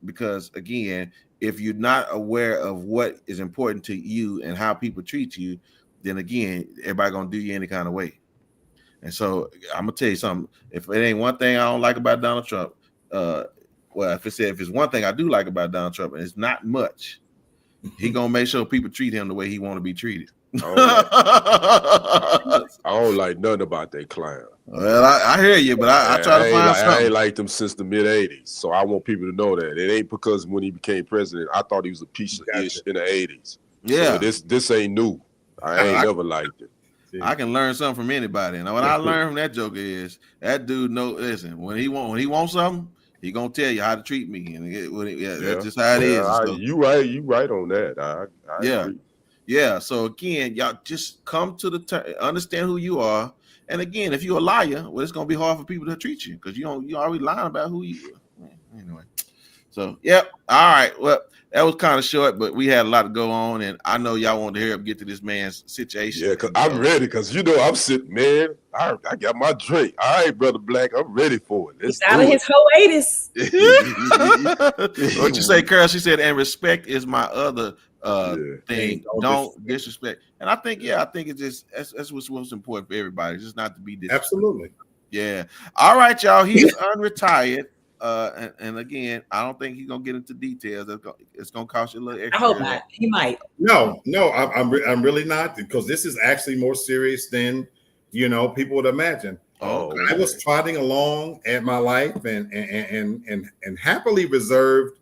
because, again, if you're not aware of what is important to you and how people treat you, then, again, everybody gonna do you any kind of way. And so I'm gonna tell you something. If it ain't one thing I don't like about Donald Trump, if it's one thing I do like about Donald Trump, and it's not much, he gonna make sure people treat him the way he want to be treated. I don't like nothing about that clown. Well, I hear you, but I try to find something. I ain't liked him since the mid-'80s, so I want people to know that it ain't because when he became president, I thought he was a piece of ish in the '80s. Yeah, so this ain't new. I ain't never liked it. I can learn something from anybody, and what I learned from that joker is that dude listen, when he wants something, he gonna tell you how to treat me, and that's just how it is. So, you right on that. I agree. Yeah. So again, y'all just come to understand who you are, and again, if you're a liar, well, it's gonna be hard for people to treat you because you already lying about who you are. Anyway, so yep. All right. Well, that was kind of short, but we had a lot to go on, and I know y'all want to hear him get to this man's situation. Yeah, because I'm ready. Because I'm sitting, man. I got my drink. All right, Brother Black, I'm ready for it. He's out of his hiatus. What you say, Carol? She said, and respect is my other thing. Don't disrespect. And I think it's just that's what's most important for everybody, just not to be disrespectful. Absolutely. Yeah. All right, y'all. He is unretired. And again, I don't think he's gonna get into details. It's gonna cost you a little extra. I hope not. He might. No, I'm really not, because this is actually more serious than people would imagine. I was trotting along at my life and happily reserved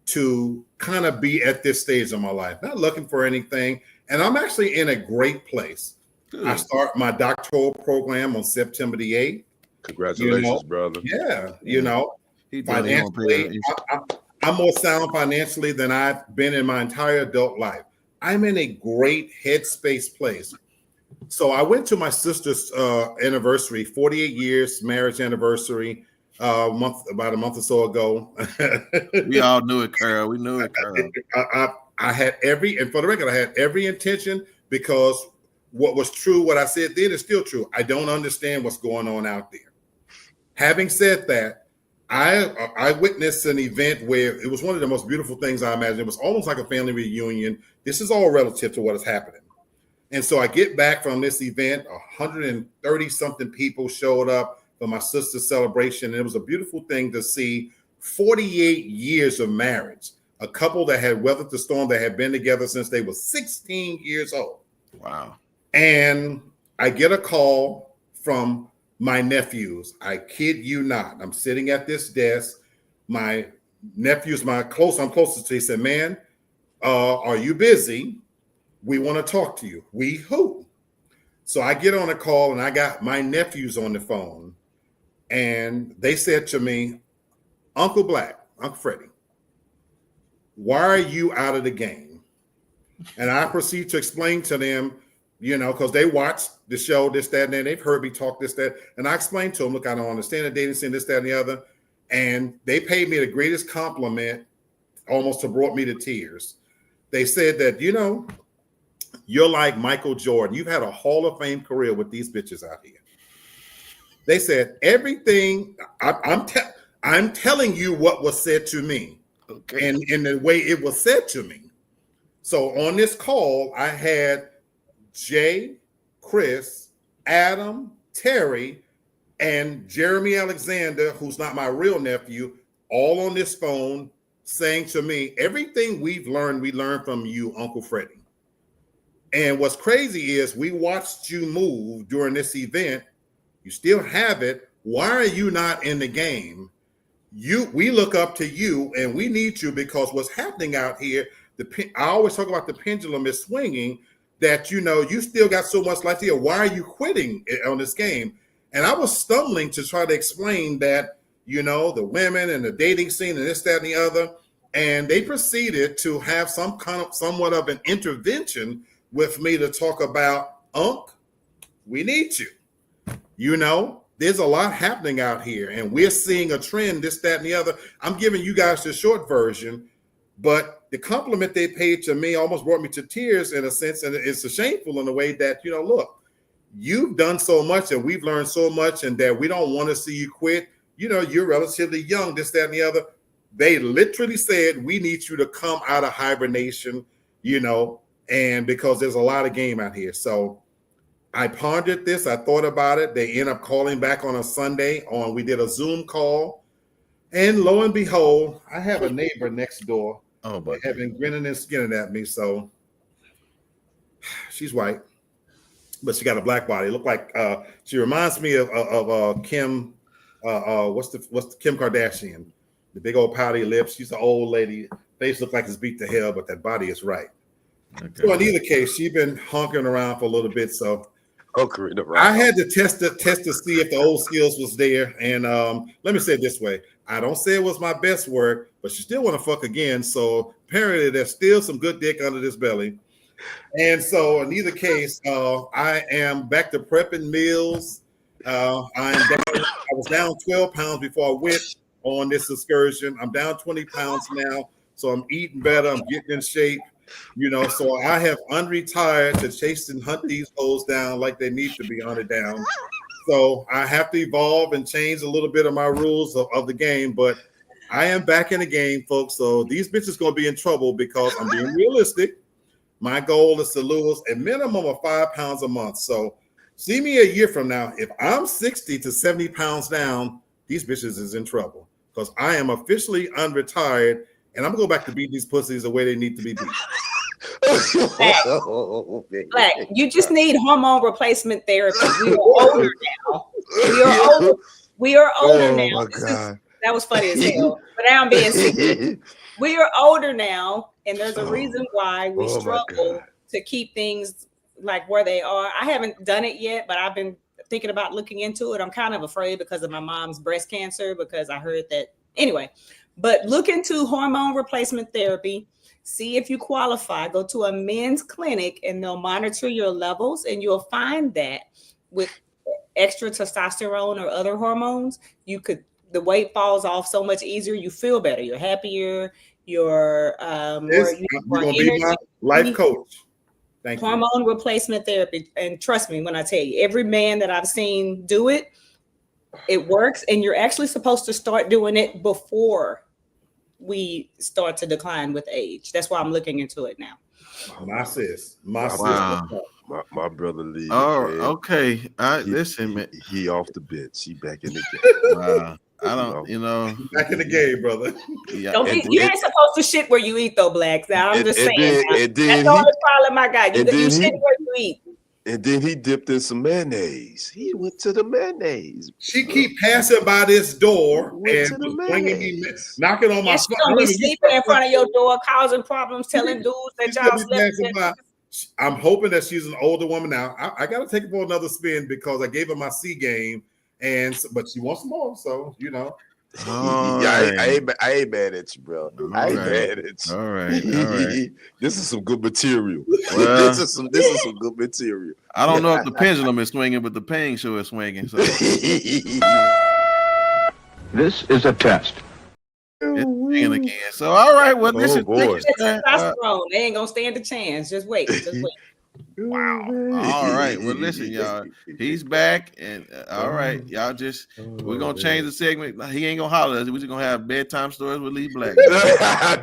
to kind of be at this stage of my life, not looking for anything. And I'm actually in a great place. Good. I start my doctoral program on September the 8th. Congratulations, brother. Yeah, financially, I'm more sound financially than I've been in my entire adult life. I'm in a great headspace place. So I went to my sister's anniversary, 48 years marriage anniversary, about a month or so ago. We all knew it, Carl. We knew it, Carl. I had and for the record, I had every intention, because what was true, what I said then is still true. I don't understand what's going on out there. Having said that, I witnessed an event where it was one of the most beautiful things I imagined. It was almost like a family reunion. This is all relative to what is happening. And so I get back from this event, 130 something people showed up for my sister's celebration. And it was a beautiful thing to see 48 years of marriage, a couple that had weathered the storm, that had been together since they were 16 years old. Wow. And I get a call from my nephews. I kid you not. I'm sitting at this desk. My nephews, I'm closest to. He said, "Man, are you busy? We want to talk to you." We who? So I get on a call, and I got my nephews on the phone, and they said to me, "Uncle Black, Uncle Freddie, why are you out of the game?" And I proceed to explain to them, because they watched the show, this, that, and then they've heard me talk this, that. And I explained to them, look, I don't understand the dating scene, this, that, and the other. And they paid me the greatest compliment, almost brought me to tears. They said that, you're like Michael Jordan. You've had a Hall of Fame career with these bitches out here. They said everything, I'm telling you what was said to me, okay, and in the way it was said to me. So on this call, I had Jay, Chris, Adam, Terry, and Jeremy Alexander, who's not my real nephew, all on this phone saying to me, everything we learned from you, Uncle Freddie. And what's crazy is we watched you move during this event. You still have it. Why are you not in the game? We look up to you, and we need you, because what's happening out here, I always talk about the pendulum is swinging, that, you know, you still got so much life here. Why are you quitting on this game? And I was stumbling to try to explain that, you know, the women and the dating scene and this, that, and the other. And they proceeded to have somewhat of an intervention with me to talk about, Unc, we need you. You know, there's a lot happening out here, and we're seeing a trend, this, that, and the other. I'm giving you guys the short version, but the compliment they paid to me almost brought me to tears in a sense, and it's shameful in a way that, you know, look, you've done so much, and we've learned so much, and that we don't want to see you quit. You know, you're relatively young, this, that, and the other. They literally said, we need you to come out of hibernation, you know, and because there's a lot of game out here. So I pondered this. I thought about it. They end up calling back on a Sunday. We did a Zoom call, and lo and behold, I have a neighbor next door. Oh, but have been grinning and skinning at me. So she's white, but she got a black body. Look like she reminds me of Kim. What's the Kim Kardashian? The big old pouty lips. She's an old lady. Face look like it's beat to hell, but that body is right. Okay. So in either case, she's been honking around for a little bit. So I had to test to see if the old skills was there. And let me say it this way. I don't say it was my best work, but she still want to fuck again. So apparently there's still some good dick under this belly. And so in either case, I am back to prepping meals. I was down 12 pounds before I went on this excursion. I'm down 20 pounds now. So I'm eating better. I'm getting in shape. You know, so I have unretired to chase and hunt these hoes down like they need to be hunted down. So I have to evolve and change a little bit of my rules of the game, but I am back in the game, folks. So these bitches gonna be in trouble because I'm being realistic. My goal is to lose a minimum of 5 pounds a month. So see me a year from now. If I'm 60 to 70 pounds down, these bitches is in trouble because I am officially unretired. And I'm gonna go back to beating these pussies the way they need to be beat. Black, you just need hormone replacement therapy. We are older now. We are older now. That was funny as hell. But now I'm being sick. We are older now, and there's a reason why we struggle to keep things like where they are. I haven't done it yet, but I've been thinking about looking into it. I'm kind of afraid because of my mom's breast cancer, because I heard that anyway. But look into hormone replacement therapy. See if you qualify. Go to a men's clinic and they'll monitor your levels, and you'll find that with extra testosterone or other hormones, the weight falls off so much easier. You feel better. You're happier. You're more gonna be my life coach. Thank you. Hormone replacement therapy, and trust me when I tell you, every man that I've seen do it, it works, and you're actually supposed to start doing it before we start to decline with age. That's why I'm looking into it now. My sis, my brother Lee. Oh, okay. Listen, man. He off the bench. He back in the game. Wow. I don't, you know, back in the game, brother. Yeah. You ain't supposed to shit where you eat, though, Blacks. Now I'm just saying. That's the only problem I got. You shit where you eat. And then he dipped in some mayonnaise. He went to the mayonnaise. She keep passing by this door and bringing me, knocking on my phone. She's gonna be sleeping in front of your door, causing problems, telling dudes that y'all slept. I'm hoping that she's an older woman now. I got to take her for another spin because I gave her my C game, but she wants more. So you know. I ain't mad at you, bro. I ain't mad at you. All right. This is some good material. Well, this is some good material. I don't know if the pendulum is swinging, but the pain sure is swinging. So. This is a test. It's swinging again. So all right, well, this is testosterone. They ain't gonna stand a chance. Just wait. Wow. All right. Well, listen, y'all. He's back, and all right, y'all. We're gonna change the segment. He ain't gonna holler at us. We're just gonna have bedtime stories with Lee Black.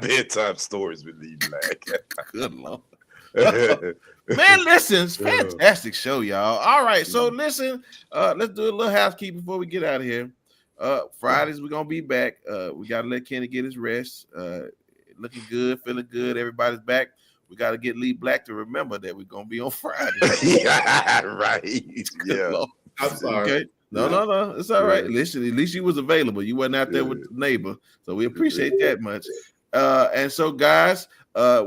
Bedtime stories with Lee Black. Good Lord. Man, listen, it's fantastic show, y'all. All right, so listen, let's do a little housekeeping before we get out of here. Fridays we're gonna be back. We gotta let Kenny get his rest. Looking good, feeling good. Everybody's back. We got to get Lee Black to remember that we're going to be on Friday. Right. Yeah. I'm sorry. Okay. No. It's all right. Listen, at least you was available. You wasn't out there with the neighbor. So we appreciate that much. And so, guys,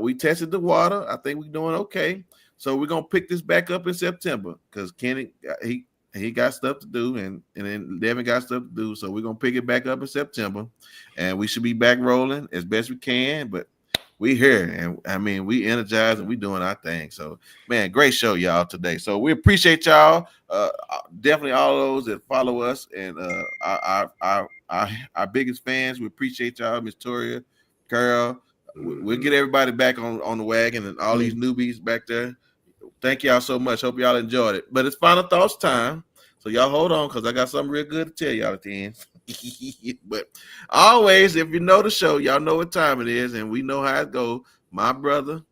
We tested the water. I think we're doing okay. So we're gonna pick this back up in September because Kenny he got stuff to do, and then Devyn got stuff to do. So we're gonna pick it back up in September, and we should be back rolling as best we can. But we here, and I mean we energized and we doing our thing. So man, great show y'all today. So we appreciate y'all. Definitely all those that follow us and our biggest fans. We appreciate y'all, Miss Toria, Carol. We'll get everybody back on the wagon and all these newbies back there. Thank y'all so much. Hope y'all enjoyed it. But it's final thoughts time. So y'all hold on because I got something real good to tell y'all at the end. But always, if you know the show, y'all know what time it is, and we know how it goes. My brother,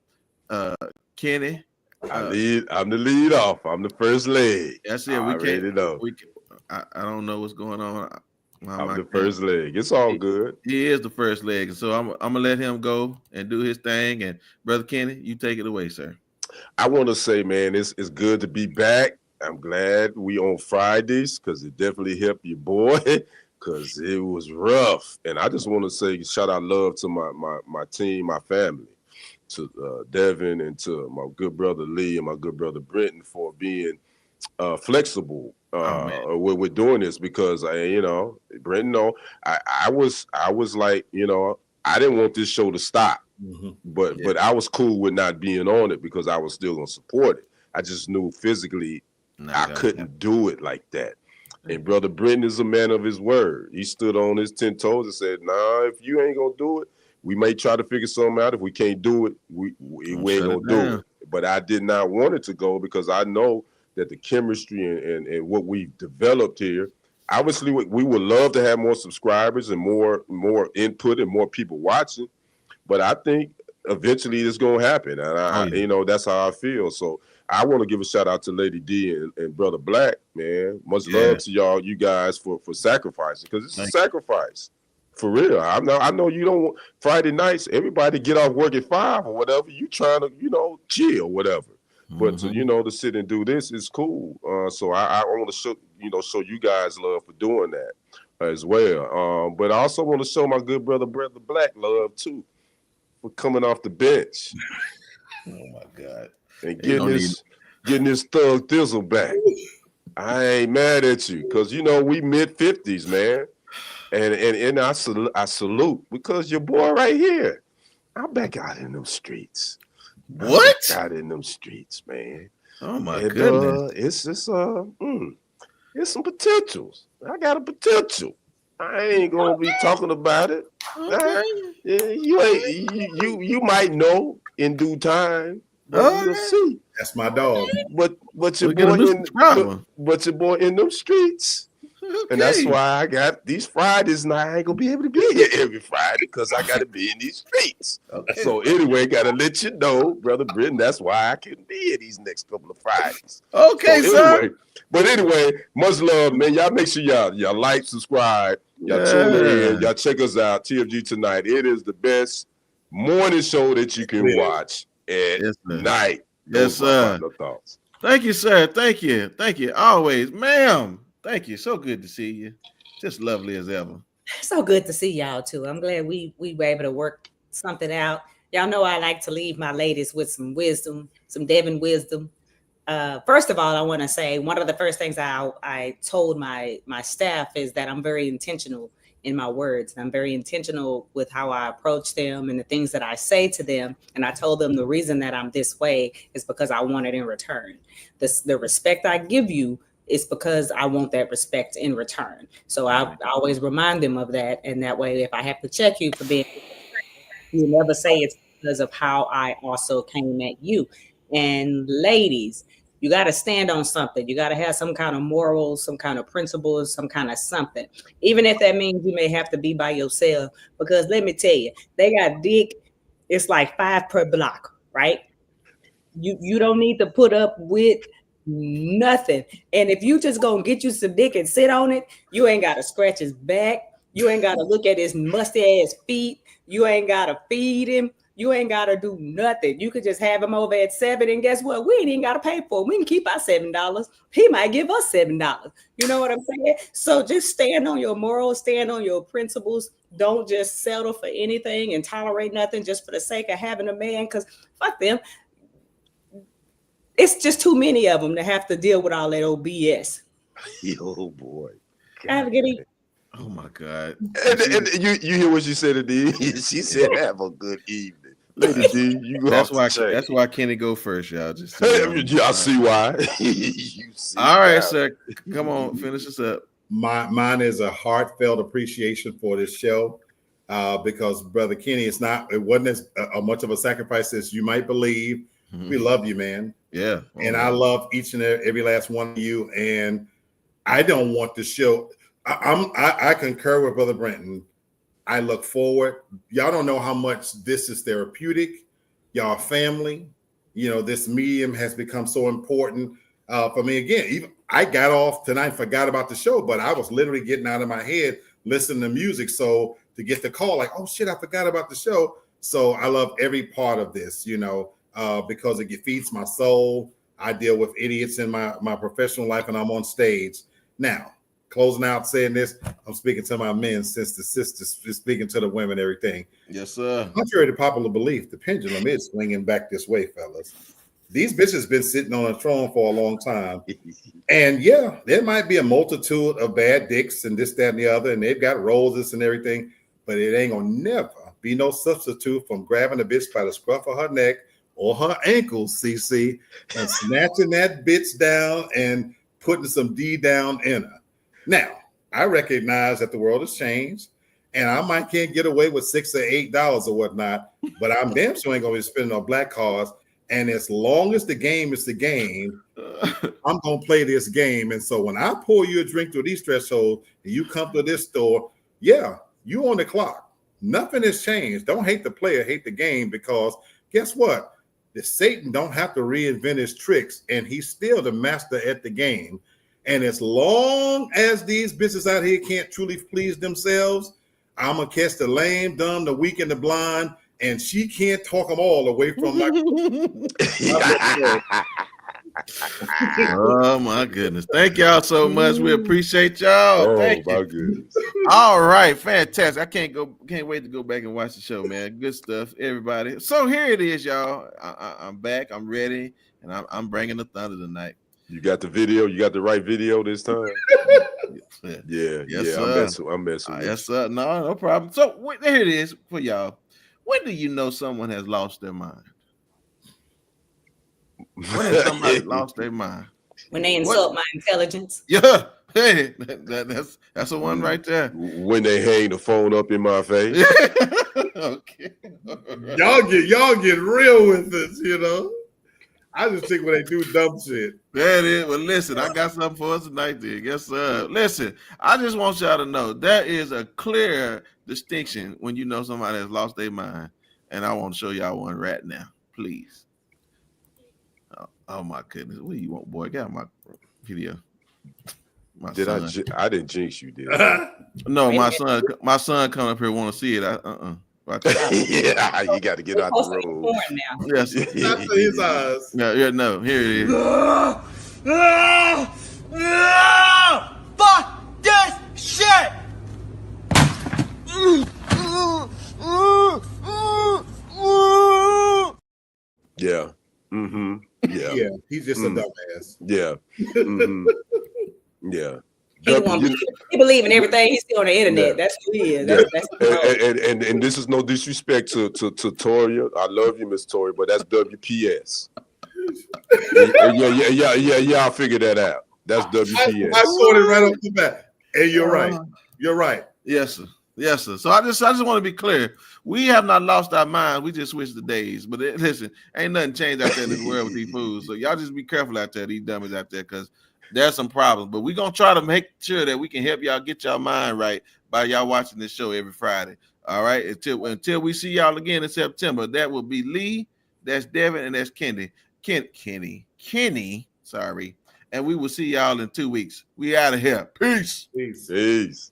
Kenny. I'm the lead off. I'm the first leg. That's it. I don't know what's going on. I'm the first leg. It's all good. He is the first leg. So I'm gonna let him go and do his thing. And Brother Kenny, you take it away, sir. I want to say, man, it's good to be back. I'm glad we on Fridays because it definitely helped your boy because it was rough. And I just want to say shout out love to my team, my family, to Devyn and to my good brother Lee and my good brother Brenton for being flexible with doing this because Brenton, I was like, I didn't want this show to stop. But I was cool with not being on it because I was still gonna support it. I just knew physically I couldn't do it like that. And Brother Brenton is a man of his word. He stood on his 10 toes and said, "Nah, if you ain't gonna do it, we may try to figure something out. If we can't do it, we ain't gonna do it." But I did not want it to go because I know that the chemistry and what we've developed here. Obviously, we would love to have more subscribers and more input and more people watching. But I think eventually it's going to happen. And that's how I feel. So I want to give a shout out to Lady D and Brother Black, man. Much love to you guys for sacrificing because it's a sacrifice for real. I know you don't want Friday nights, everybody get off work at 5 or whatever. You trying to, chill, whatever. But to sit and do this is cool. So I want to show you guys love for doing that as well. But I also want to show my good Brother Black love too. For coming off the bench. Oh my God. And getting this thug thizzle back. I ain't mad at you because we mid-50s, man. And I salute because your boy right here. I'm back out in them streets. What? Out in them streets, man. Oh my goodness. It's some potentials. I got a potential. I ain't gonna be talking about it. Okay. You might know in due time. You'll see. That's my dog. But your boy in them streets. Okay. And that's why I got these Fridays and I ain't gonna be able to be here every Friday because I gotta be in these streets. Okay. So anyway, gotta let you know, Brother Britton, that's why I couldn't be here these next couple of Fridays. Okay, sir. But anyway, much love, man. Y'all make sure y'all like, subscribe, y'all tune in, y'all check us out. TFG Tonight. It is the best morning show that you can watch at night. Yes, sir. No thoughts. Thank you, sir. Thank you. Thank you. Always, ma'am. Thank you. So good to see you. Just lovely as ever. So good to see y'all too. I'm glad we were able to work something out. Y'all know I like to leave my ladies with some wisdom, some Devyn wisdom. First of all, I want to say one of the first things I told my staff is that I'm very intentional in my words. And I'm very intentional with how I approach them and the things that I say to them. And I told them the reason that I'm this way is because I want it in return. The respect I give you is because I want that respect in return. So I always remind them of that. And that way, if I have to check you for being, you never say it's because of how I also came at you. And ladies, you got to stand on something. You got to have some kind of morals, some kind of principles, some kind of something. Even if that means you may have to be by yourself. Because let me tell you, they got dick. It's like 5 per block, right? You don't need to put up with nothing. And if you just gonna get you some dick and sit on it, you ain't gotta scratch his back. You ain't gotta look at his musty ass feet. You ain't gotta feed him. You ain't got to do nothing. You could just have him over at 7, and guess what? We ain't even got to pay for it. We can keep our $7. He might give us $7. You know what I'm saying? So just stand on your morals, stand on your principles. Don't just settle for anything and tolerate nothing just for the sake of having a man, because fuck them. It's just too many of them to have to deal with all that old BS. Oh boy. Have a good evening. Oh my God. And you hear what she said, D? She said, have a good evening. Lady D, you go That's why Kenny go first, y'all. Just y'all see why. All right, sir. Come on, finish us up. Mine is a heartfelt appreciation for this show, because Brother Kenny, it wasn't as much of a sacrifice as you might believe. Mm-hmm. We love you, man. Yeah. And I love each and every last one of you. And I don't want the show. I concur with Brother Brenton. I look forward. Y'all don't know how much this is therapeutic. Y'all family. You know, this medium has become so important for me. Again, even I got off tonight, forgot about the show, but I was literally getting out of my head listening to music. So to get the call, like, oh shit, I forgot about the show. So I love every part of this, you know, because it feeds my soul. I deal with idiots in my professional life, and I'm on stage. Now, closing out saying this, I'm speaking to my men, since the sisters, speaking to the women, everything. Yes, sir. Contrary to popular belief, the pendulum is swinging back this way, fellas. These bitches been sitting on a throne for a long time. And yeah, there might be a multitude of bad dicks and this, that, and the other, and they've got roses and everything, but it ain't gonna never be no substitute from grabbing a bitch by the scruff of her neck or her ankles, CC, and snatching that bitch down and putting some D down in her. Now, I recognize that the world has changed, and I might can't get away with $6 or $8 or whatnot, but I'm damn sure ain't gonna be spending on black cards. And as long as the game is the game, I'm gonna play this game. And so when I pour you a drink through these thresholds and you come to this store, yeah, you on the clock. Nothing has changed. Don't hate the player, hate the game, because guess what? The Satan don't have to reinvent his tricks, and he's still the master at the game. And as long as these bitches out here can't truly please themselves, I'm gonna catch the lame, dumb, the weak, and the blind, and she can't talk them all away from my. Oh my goodness! Thank y'all so much. We appreciate y'all. Oh Thank my you. goodness! All right, fantastic. I can't wait to go back and watch the show, man. Good stuff, everybody. So here it is, y'all. I'm back. I'm ready, and I'm bringing the thunder tonight. You got the video. You got the right video this time. Yeah. Sir. I'm messing with yes, sir. No problem. So here it is for y'all. When do you know someone has lost their mind? When has somebody lost their mind? When they insult my intelligence. Yeah. Hey, that's the one right there. When they hang the phone up in my face. Okay. Y'all get real with this, you know. I just think when they do dumb shit. That is. Well, listen, I got something for us tonight, then. Yes, sir. Listen, I just want y'all to know there is a clear distinction when you know somebody has lost their mind, and I want to show y'all one right now, please. Oh my goodness, what do you want, boy? Got my video. I didn't jinx you, did I? No, my son come up here want to see it. Yeah, you got to get out the road. Yes, not for his eyes. No, here it is. Fuck this shit. Yeah. Mm-hmm. Yeah. Yeah. He's just a dumbass. Yeah. Mm-hmm. Yeah. He believe in everything. He's still on the internet. Yeah. That's who he is. Yeah. And this is no disrespect to Toria. I love you, Miss Toria, but that's WPS. Yeah. I'll figure that out. That's WPS. I saw it right off the bat. And you're right. You're right. Yes, sir. Yes, sir. So I just want to be clear. We have not lost our minds. We just switched the days. But listen, ain't nothing changed out there in this world with these fools. So y'all just be careful out there, these dummies out there, because there's some problems. But we're going to try to make sure that we can help y'all get y'all mind right by y'all watching this show every Friday. All right? Until we see y'all again in September, that will be Lee, that's Devin, and that's Kenny. Sorry. And we will see y'all in 2 weeks. We out of here. Peace. Peace.